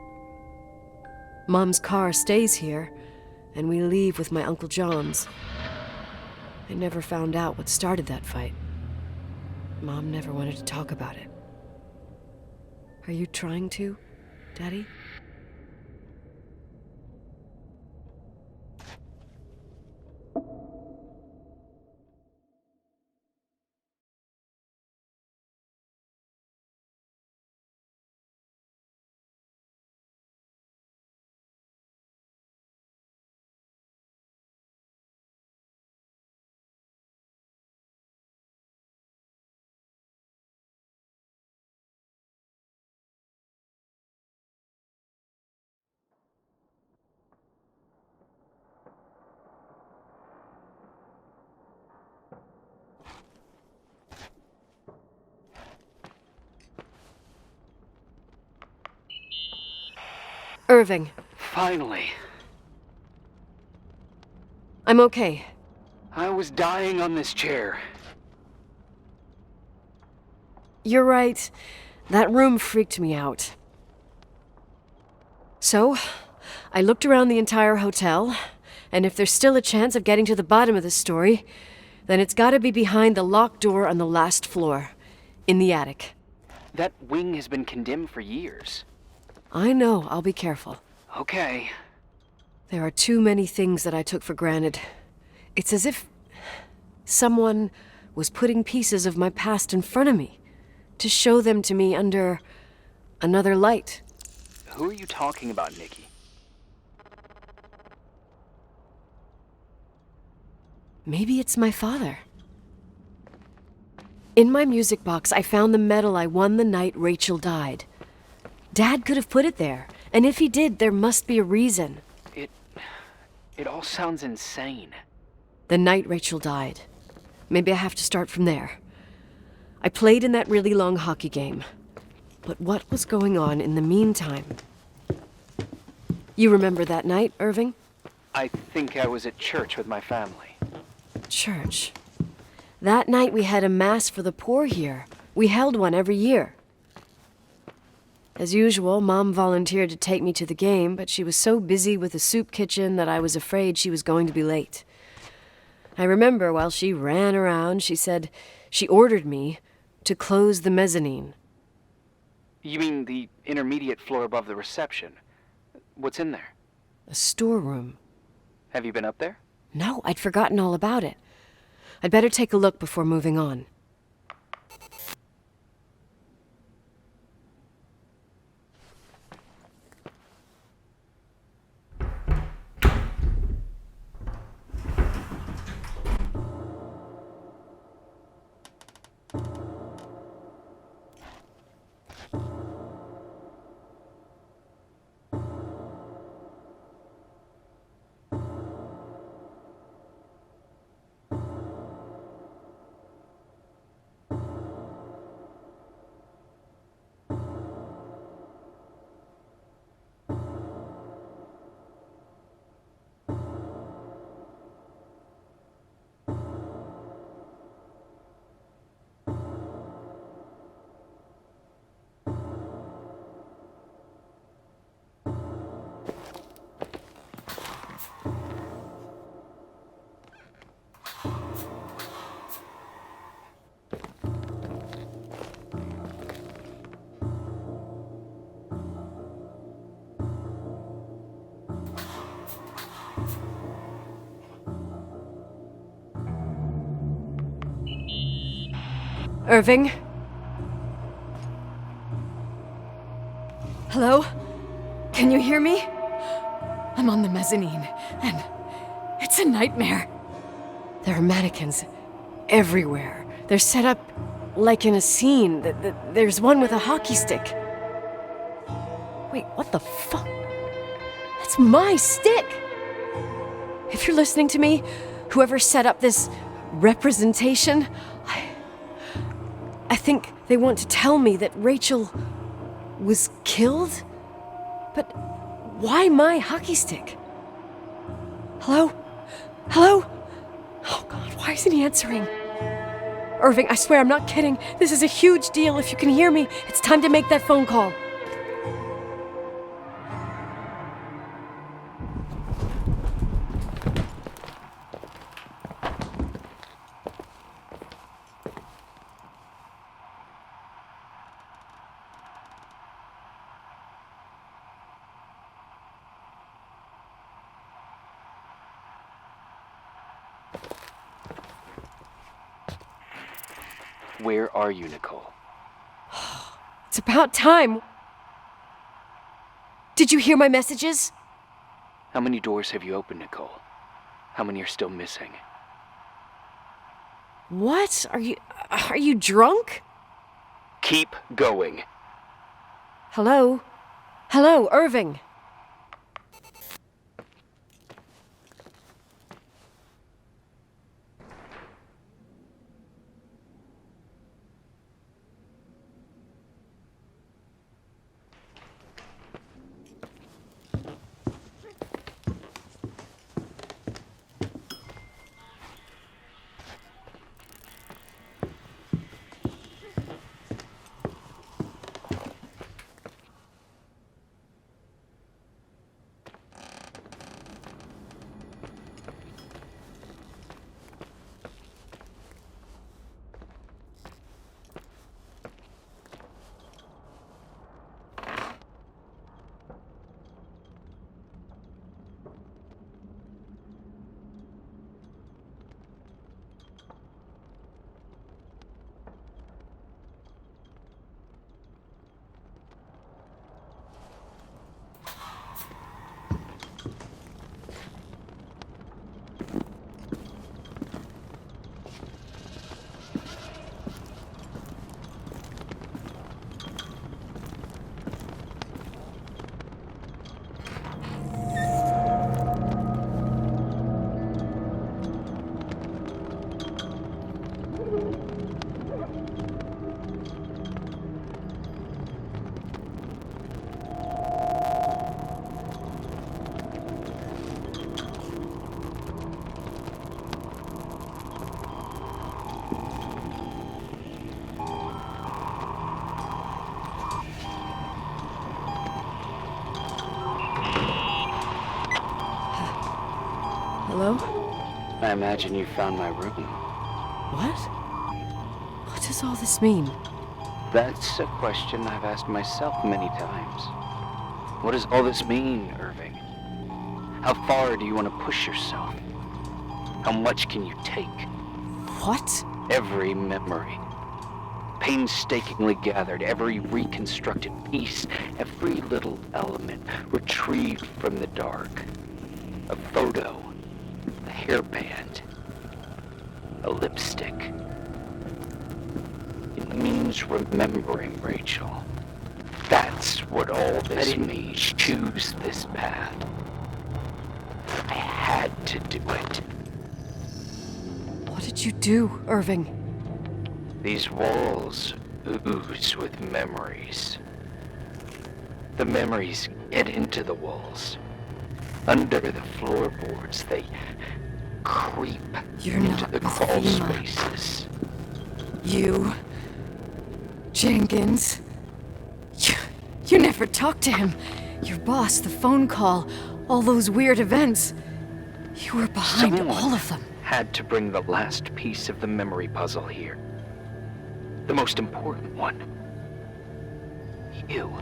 Mom's car stays here, and we leave with my Uncle John's. I never found out what started that fight. Mom never wanted to talk about it. Are you trying to, Daddy? Irving. Finally. I'm okay. I was dying on this chair. You're right. That room freaked me out. So, I looked around the entire hotel, and if there's still a chance of getting to the bottom of this story, then it's gotta be behind the locked door on the last floor, in the attic. That wing has been condemned for years. I know, I'll be careful. Okay. There are too many things that I took for granted. It's as if someone was putting pieces of my past in front of me to show them to me under another light. Who are you talking about, Nikki? Maybe it's my father. In my music box, I found the medal I won the night Rachel died. Dad could have put it there, and if he did, there must be a reason. It all sounds insane. The night Rachel died. Maybe I have to start from there. I played in that really long hockey game. But what was going on in the meantime? You remember that night, Irving? I think I was at church with my family. Church. That night we had a mass for the poor here. We held one every year. As usual, Mom volunteered to take me to the game, but she was so busy with the soup kitchen that I was afraid she was going to be late. I remember while she ran around, she said she ordered me to close the mezzanine. You mean the intermediate floor above the reception? What's in there? A storeroom. Have you been up there? No, I'd forgotten all about it. I'd better take a look before moving on. Irving? Hello? Can you hear me? I'm on the mezzanine, and it's a nightmare. There are mannequins everywhere. They're set up like in a scene. There's one with a hockey stick. Wait, what the fuck? That's my stick! If you're listening to me, whoever set up this representation, I think they want to tell me that Rachel was killed? But why my hockey stick? Hello? Hello? Oh God, why isn't he answering? Irving, I swear I'm not kidding. This is a huge deal. If you can hear me, it's time to make that phone call. Where are you, Nicole? It's about time. Did you hear my messages? How many doors have you opened, Nicole? How many are still missing? What? Are you drunk? Keep going. Hello? Hello, Irving. Hello? I imagine you found my room. What? What does all this mean? That's a question I've asked myself many times. What does all this mean, Irving? How far do you want to push yourself? How much can you take? What? Every memory, painstakingly gathered, every reconstructed piece, every little element retrieved from the dark. A photo, a hairband, a lipstick. It means remembering, Rachel. That's what all this means. Choose this path. I had to do it. What did you do, Irving? These walls ooze with memories. The memories get into the walls. Under the floorboards, they creep You're into not the with crawl Fema. spaces. You... Jenkins... You never talked to him. Your boss, the phone call, all those weird events. You were behind Someone all of them. had to bring the last piece of the memory puzzle here. The most important one. You.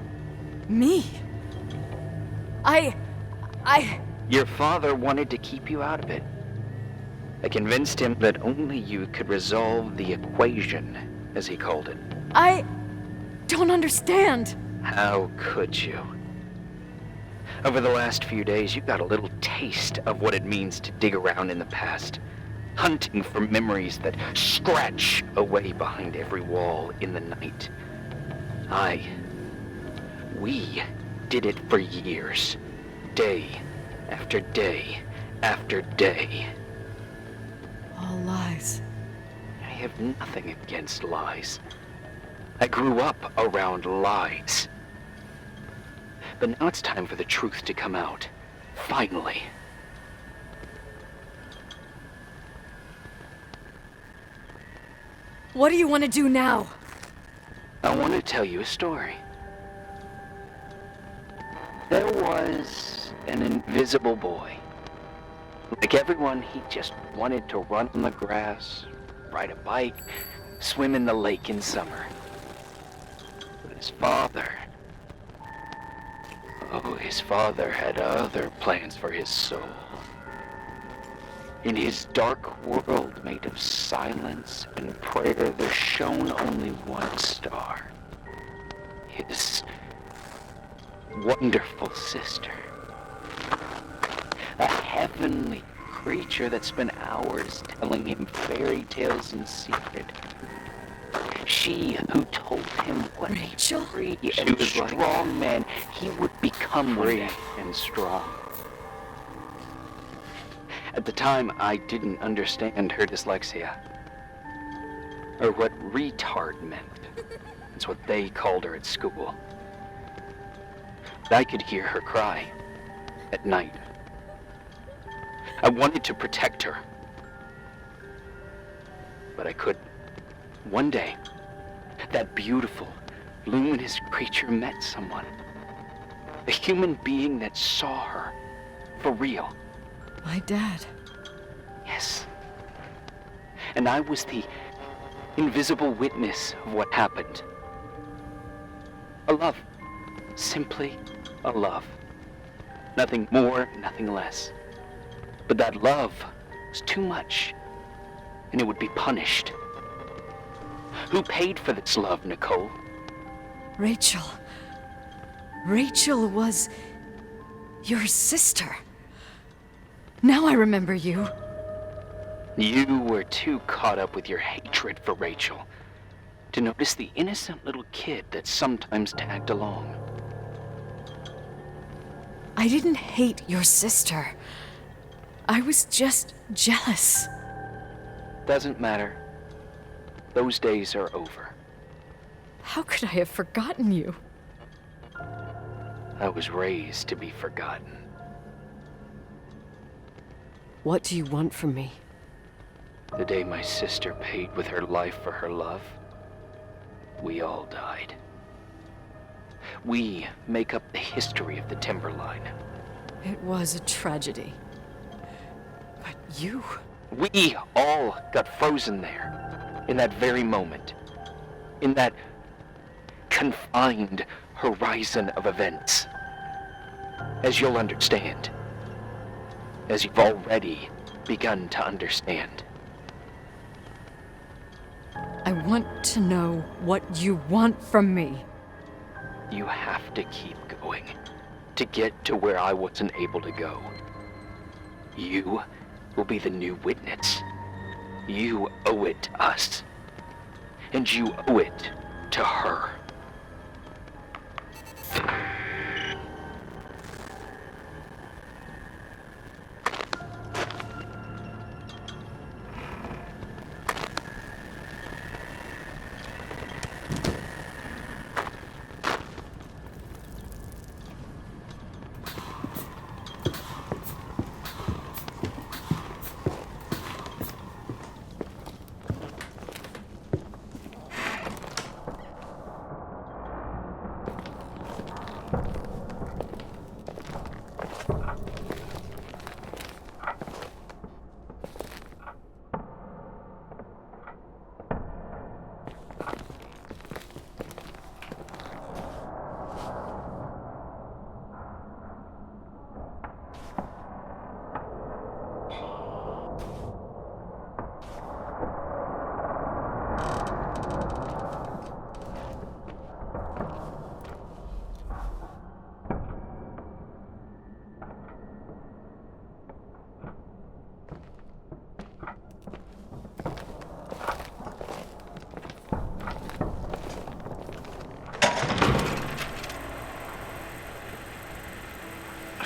Me? Your father wanted to keep you out of it. I convinced him that only you could resolve the equation, as he called it. I don't understand. How could you? Over the last few days, you got a little taste of what it means to dig around in the past. hunting for memories that scratch away behind every wall in the night. We did it for years, day after day after day. All lies. I have nothing against lies. I grew up around lies. But now it's time for the truth to come out. Finally. What do you want to do now? I want to tell you a story. There was an invisible boy. Like everyone, he just wanted to run on the grass, ride a bike, swim in the lake in summer. But his father had other plans for his soul. In his dark world made of silence and prayer, there shone only one star. His wonderful sister. A heavenly creature that spent hours telling him fairy tales in secret. She who told him what Rachel? a free and strong man he would become free and strong. At the time, I didn't understand her dyslexia, or what retard meant. It's what they called her at school. But I could hear her cry at night. I wanted to protect her, but I couldn't. One day, that beautiful, luminous creature met someone. A human being that saw her for real. My dad. Yes. And I was the invisible witness of what happened. A love. Simply a love. Nothing more, nothing less. But that love was too much, and it would be punished. Who paid for this love, Nicole? Rachel. Rachel was your sister. Now I remember you. You were too caught up with your hatred for Rachel to notice the innocent little kid that sometimes tagged along. I didn't hate your sister. I was just jealous. Doesn't matter. Those days are over. How could I have forgotten you? I was raised to be forgotten. What do you want from me? The day my sister paid with her life for her love, we all died. We make up the history of the Timberline. It was a tragedy. But you... We all got frozen there, in that very moment. In that confined horizon of events. As you'll understand. As you've already begun to understand. I want to know what you want from me. You have to keep going to get to where I wasn't able to go. You will be the new witness. You owe it to us. And you owe it to her.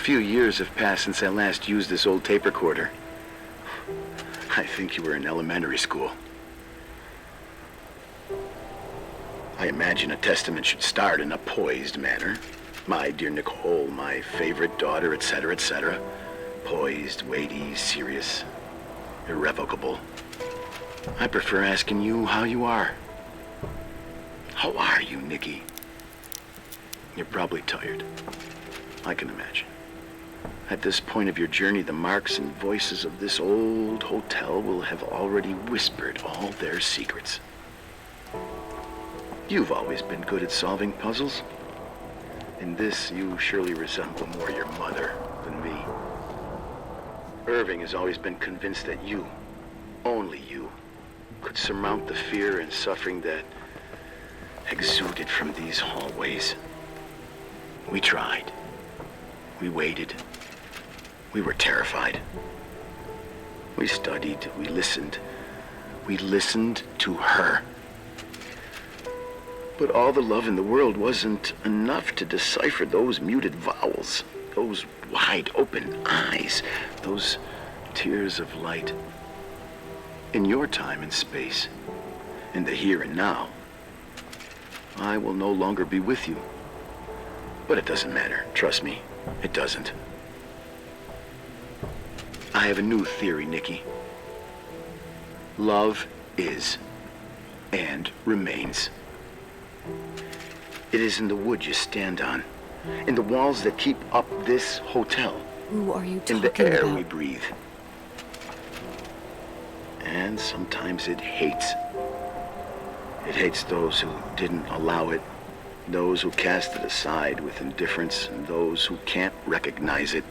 few years have passed since I last used this old tape recorder. I think you were in elementary school. I imagine a testament should start in a poised manner. My dear Nicole, my favorite daughter, etc., etc. Poised, weighty, serious, irrevocable. I prefer asking you how you are. How are you, Nikki? You're probably tired. I can imagine. At this point of your journey, the marks and voices of this old hotel will have already whispered all their secrets. You've always been good at solving puzzles. In this, you surely resemble more your mother than me. Irving has always been convinced that you, only you, could surmount the fear and suffering that exuded from these hallways. We tried. We waited. We were terrified. We studied. We listened. We listened to her. But all the love in the world wasn't enough to decipher those muted vowels, those wide open eyes, those tears of light. In your time and space, in the here and now, I will no longer be with you. But it doesn't matter. Trust me, it doesn't. I have a new theory, Nikki. Love is and remains. It is in the wood you stand on, in the walls that keep up this hotel, Who are you talking in the air about? we breathe. And sometimes it hates. It hates those who didn't allow it, those who cast it aside with indifference, and those who can't recognize it.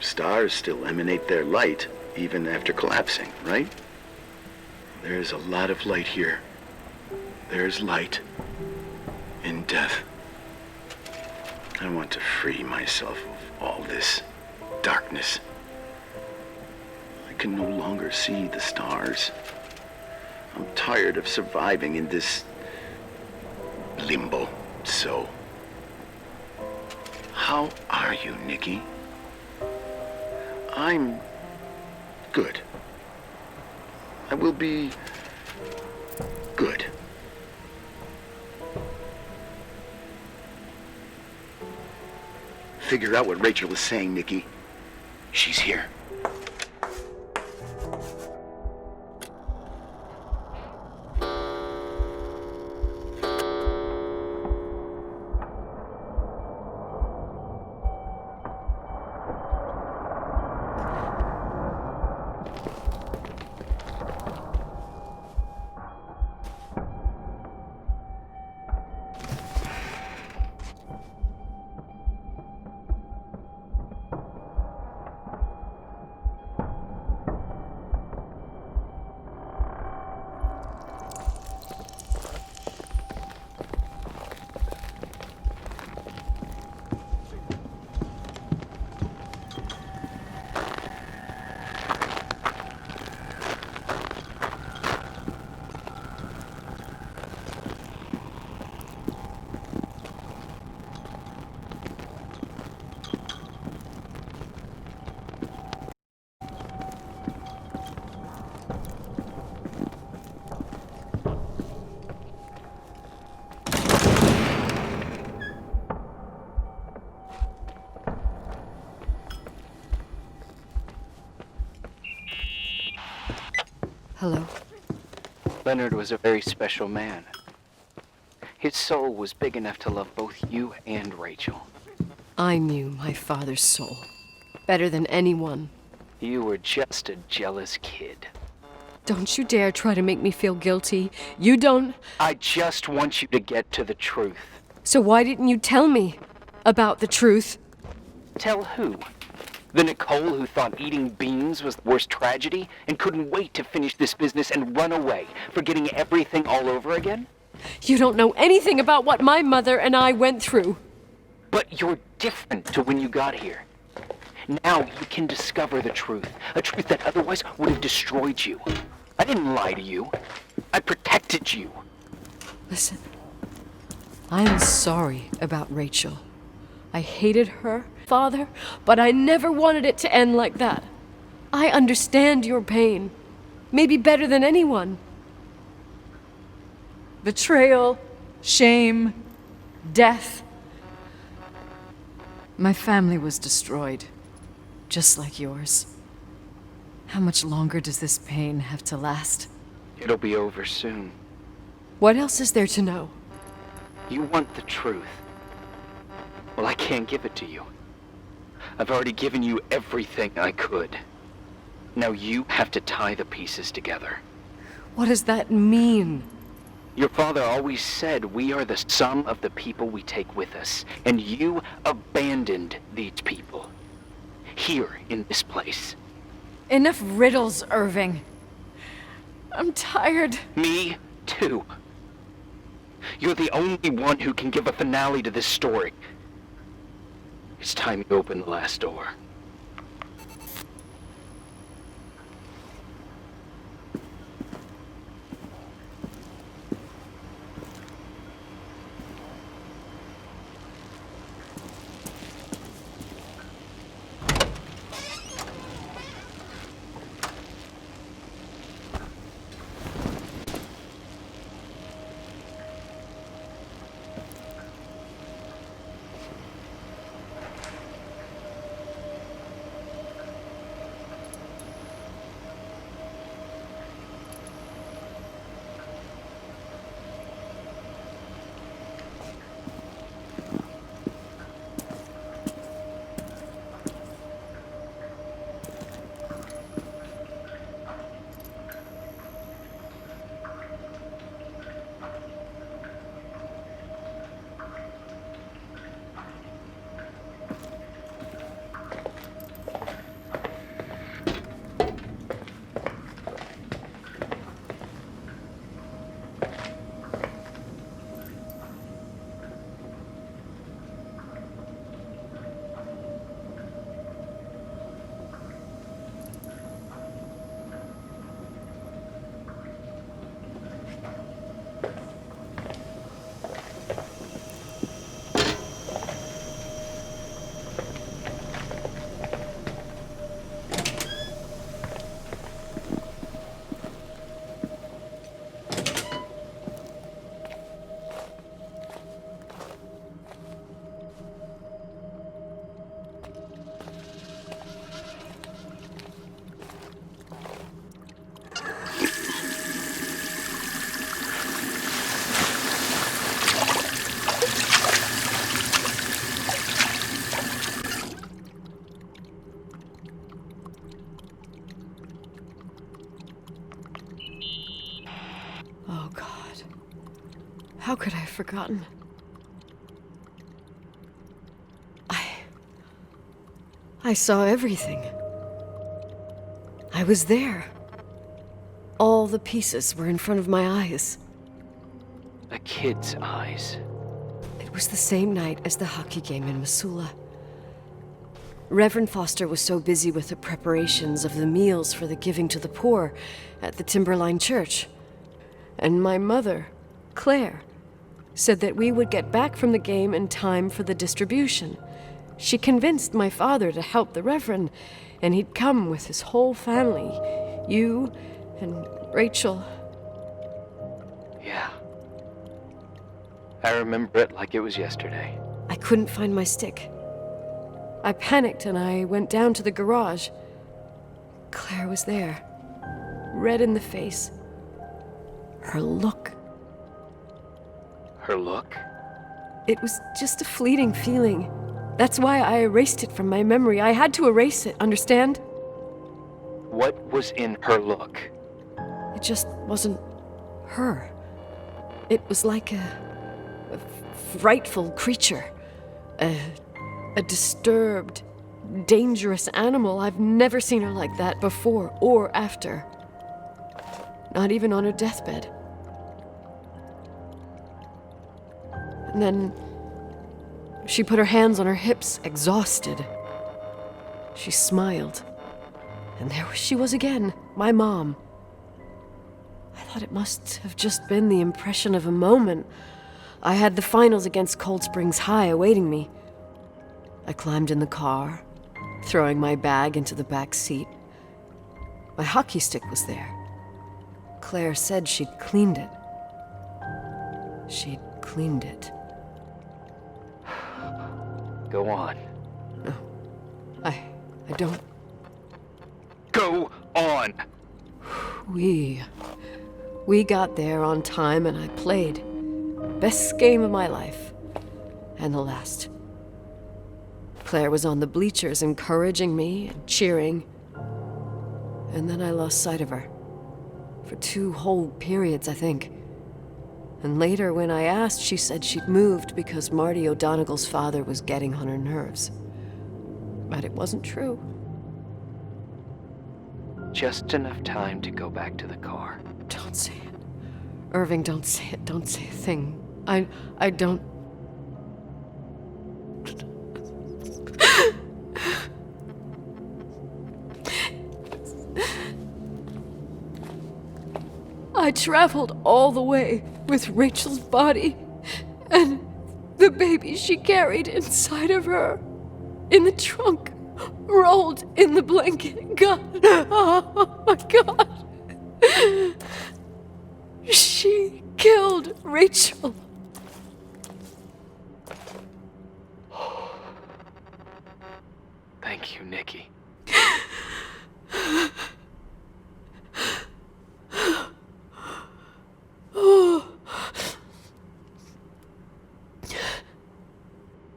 Stars still emanate their light, even after collapsing, right? There's a lot of light here. There's light in death. I want to free myself of all this darkness. I can no longer see the stars. I'm tired of surviving in this limbo. So, how are you, Nikki? I'm good. I will be good. Figure out what Rachel is saying, Nikki. She's here. Hello. Leonard was a very special man. His soul was big enough to love both you and Rachel. I knew my father's soul better than anyone. You were just a jealous kid. Don't you dare try to make me feel guilty. You don't... I just want you to get to the truth. So why didn't you tell me about the truth? Tell who? The Nicole who thought eating beans was the worst tragedy and couldn't wait to finish this business and run away, forgetting everything all over again? You don't know anything about what my mother and I went through. But you're different to when you got here. Now you can discover the truth, a truth that otherwise would have destroyed you. I didn't lie to you. I protected you. Listen, I'm sorry about Rachel. I hated her father, but I never wanted it to end like that. I understand your pain, maybe better than anyone. Betrayal, shame, death. My family was destroyed, just like yours. How much longer does this pain have to last? It'll be over soon. What else is there to know? You want the truth. Well, I can't give it to you. I've already given you everything I could. Now you have to tie the pieces together. What does that mean? Your father always said we are the sum of the people we take with us, and you abandoned these people. Here, in this place. Enough riddles, Irving. I'm tired. Me, too. You're the only one who can give a finale to this story. It's time you open the last door. Oh, God. How could I have forgotten? I saw everything. I was there. All the pieces were in front of my eyes. A kid's eyes. It was the same night as the hockey game in Missoula. Reverend Foster was so busy with the preparations of the meals for the giving to the poor at the Timberline Church. And my mother, Claire, said that we would get back from the game in time for the distribution. She convinced my father to help the Reverend, and he'd come with his whole family. You and Rachel. Yeah. I remember it like it was yesterday. I couldn't find my stick. I panicked and I went down to the garage. Claire was there, red in the face. Her look. Her look? It was just a fleeting feeling. That's why I erased it from my memory. I had to erase it, understand? What was in her look? It just wasn't her. It was like a frightful creature. A disturbed, dangerous animal. I've never seen her like that before or after. Not even on her deathbed. And then she put her hands on her hips, exhausted. She smiled. And there she was again, my mom. I thought it must have just been the impression of a moment. I had the finals against Cold Springs High awaiting me. I climbed in the car, throwing my bag into the back seat. My hockey stick was there. Claire said she'd cleaned it. She'd cleaned it. Go on. No, I don't. Go on! We got there on time and I played. Best game of my life. And the last. Claire was on the bleachers encouraging me and cheering. And then I lost sight of her. For 2 whole periods, I think. And later, when I asked, she said she'd moved because Marty O'Donegal's father was getting on her nerves. But it wasn't true. Just enough time to go back to the car. Don't say it. Irving, don't say it. Don't say a thing. I don't... I traveled all the way with Rachel's body and the baby she carried inside of her in the trunk, rolled in the blanket. God, oh my God. She killed Rachel. Thank you, Nikki.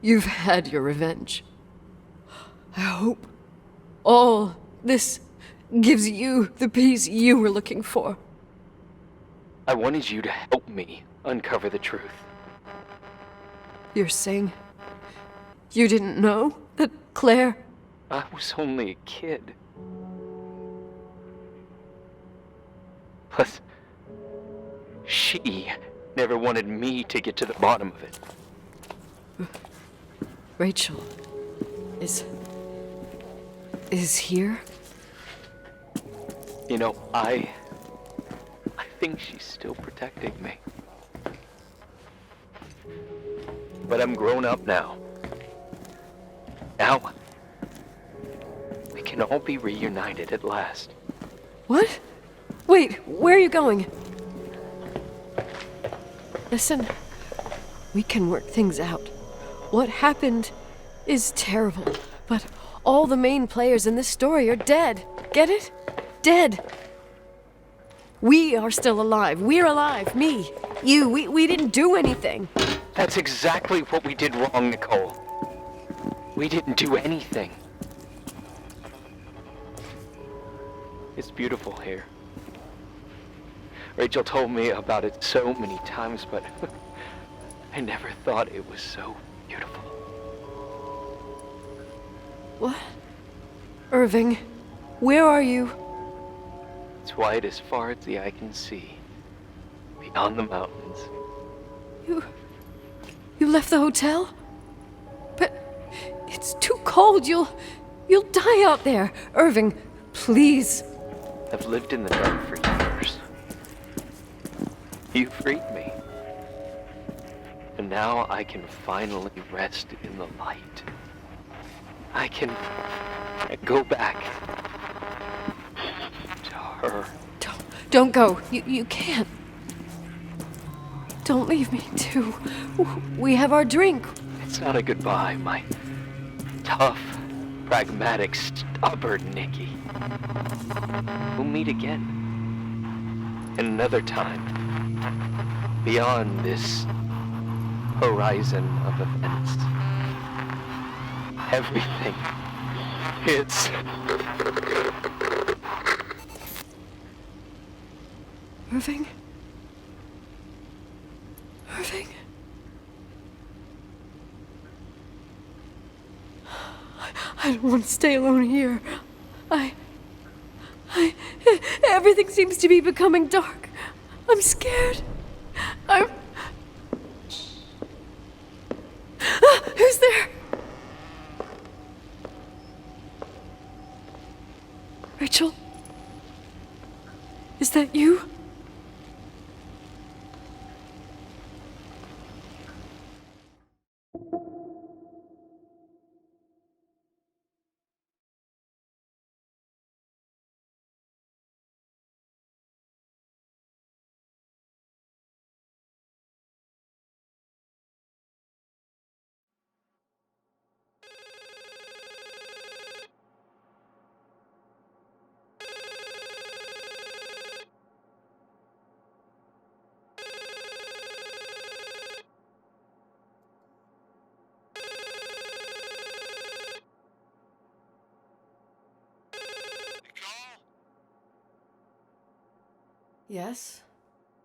You've had your revenge. I hope all this gives you the peace you were looking for. I wanted you to help me uncover the truth. You're saying you didn't know that Claire... I was only a kid. Plus, she never wanted me to get to the bottom of it. Rachel is here? You know, I think she's still protecting me. But I'm grown up now. Now, we can all be reunited at last. What? Wait, where are you going? Listen, we can work things out. What happened is terrible, but all the main players in this story are dead. Get it? Dead. We are still alive. We're alive. Me, you, we didn't do anything. That's exactly what we did wrong, Nicole. We didn't do anything. It's beautiful here. Rachel told me about it so many times, but I never thought it was so beautiful. What? Irving, where are you? It's white as far as the eye can see, beyond the mountains. You left the hotel? But it's too cold. You'll die out there. Irving, please. I've lived in the dark for years. You freed me. And now I can finally rest in the light. I can go back to her. Don't go. You can't. Don't leave me, too. We have our drink. It's not a goodbye, my tough, pragmatic, stubborn Nikki. We'll meet again. And another time. Beyond this horizon of events. Everything. It's... Irving? Irving? I don't want to stay alone here. Everything seems to be becoming dark. I'm scared. Who's there? Rachel? Is that you? Yes?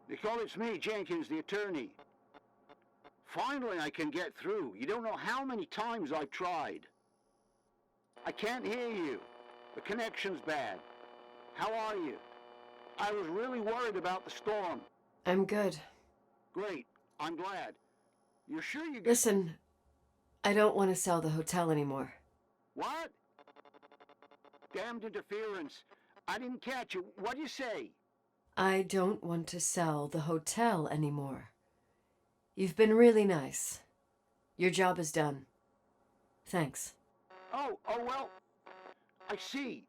Nicole, it's me, Jenkins, the attorney. Finally, I can get through. You don't know how many times I've tried. I can't hear you. The connection's bad. How are you? I was really worried about the storm. I'm good. Great. I'm glad. You're sure you get... Listen, I don't want to sell the hotel anymore. What? Damned interference. I didn't catch you. What'd you say? I don't want to sell the hotel anymore. You've been really nice. Your job is done. Thanks. Oh, well, I see.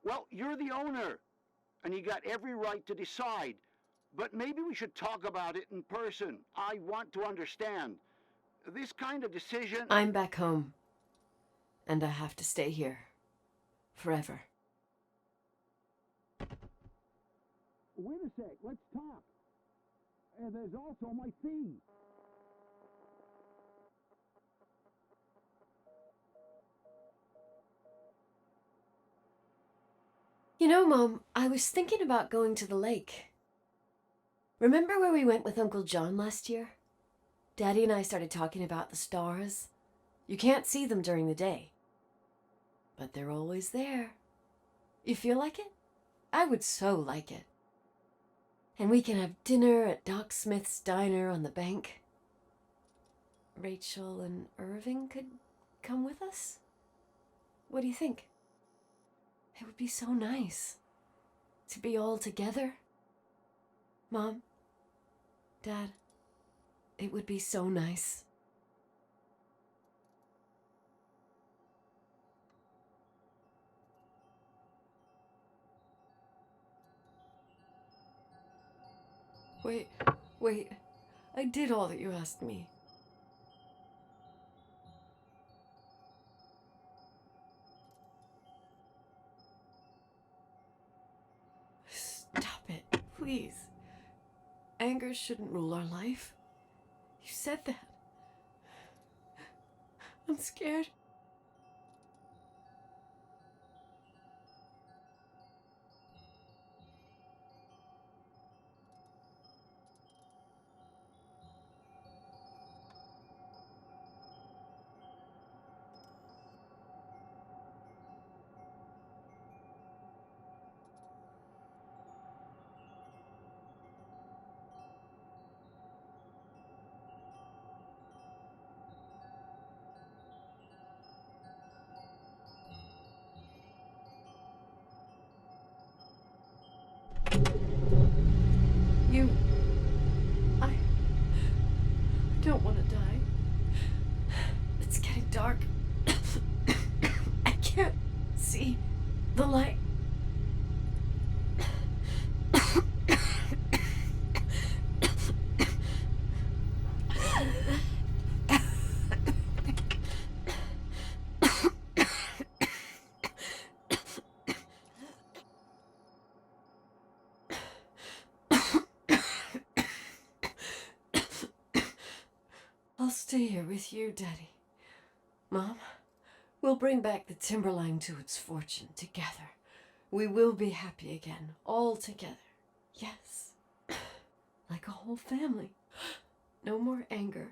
Well, you're the owner, and you got every right to decide. But maybe we should talk about it in person. I want to understand. This kind of decision... I'm back home, and I have to stay here. Forever. Wait a sec, let's talk. And there's also my fee. You know, Mom, I was thinking about going to the lake. Remember where we went with Uncle John last year? Daddy and I started talking about the stars. You can't see them during the day, but they're always there. You feel like it? I would so like it. And we can have dinner at Doc Smith's diner on the bank. Rachel and Irving could come with us? What do you think? It would be so nice to be all together. Mom, Dad, it would be so nice. Wait. I did all that you asked me. Stop it, please. Anger shouldn't rule our life. You said that. I'm scared. I don't want to die. It's getting dark. I can't see the light. I'll stay here with you, Daddy. Mom, we'll bring back the Timberline to its fortune together. We will be happy again, all together. Yes. Like a whole family. No more anger.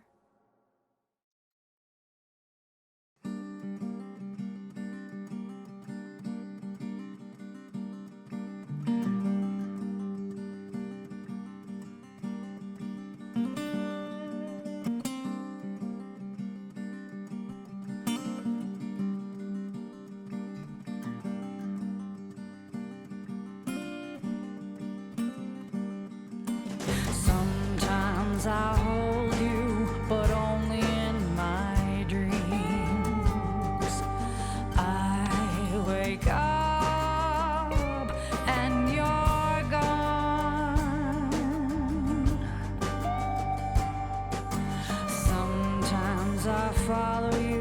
Sometimes I hold you, but only in my dreams. I wake up and you're gone. Sometimes I follow you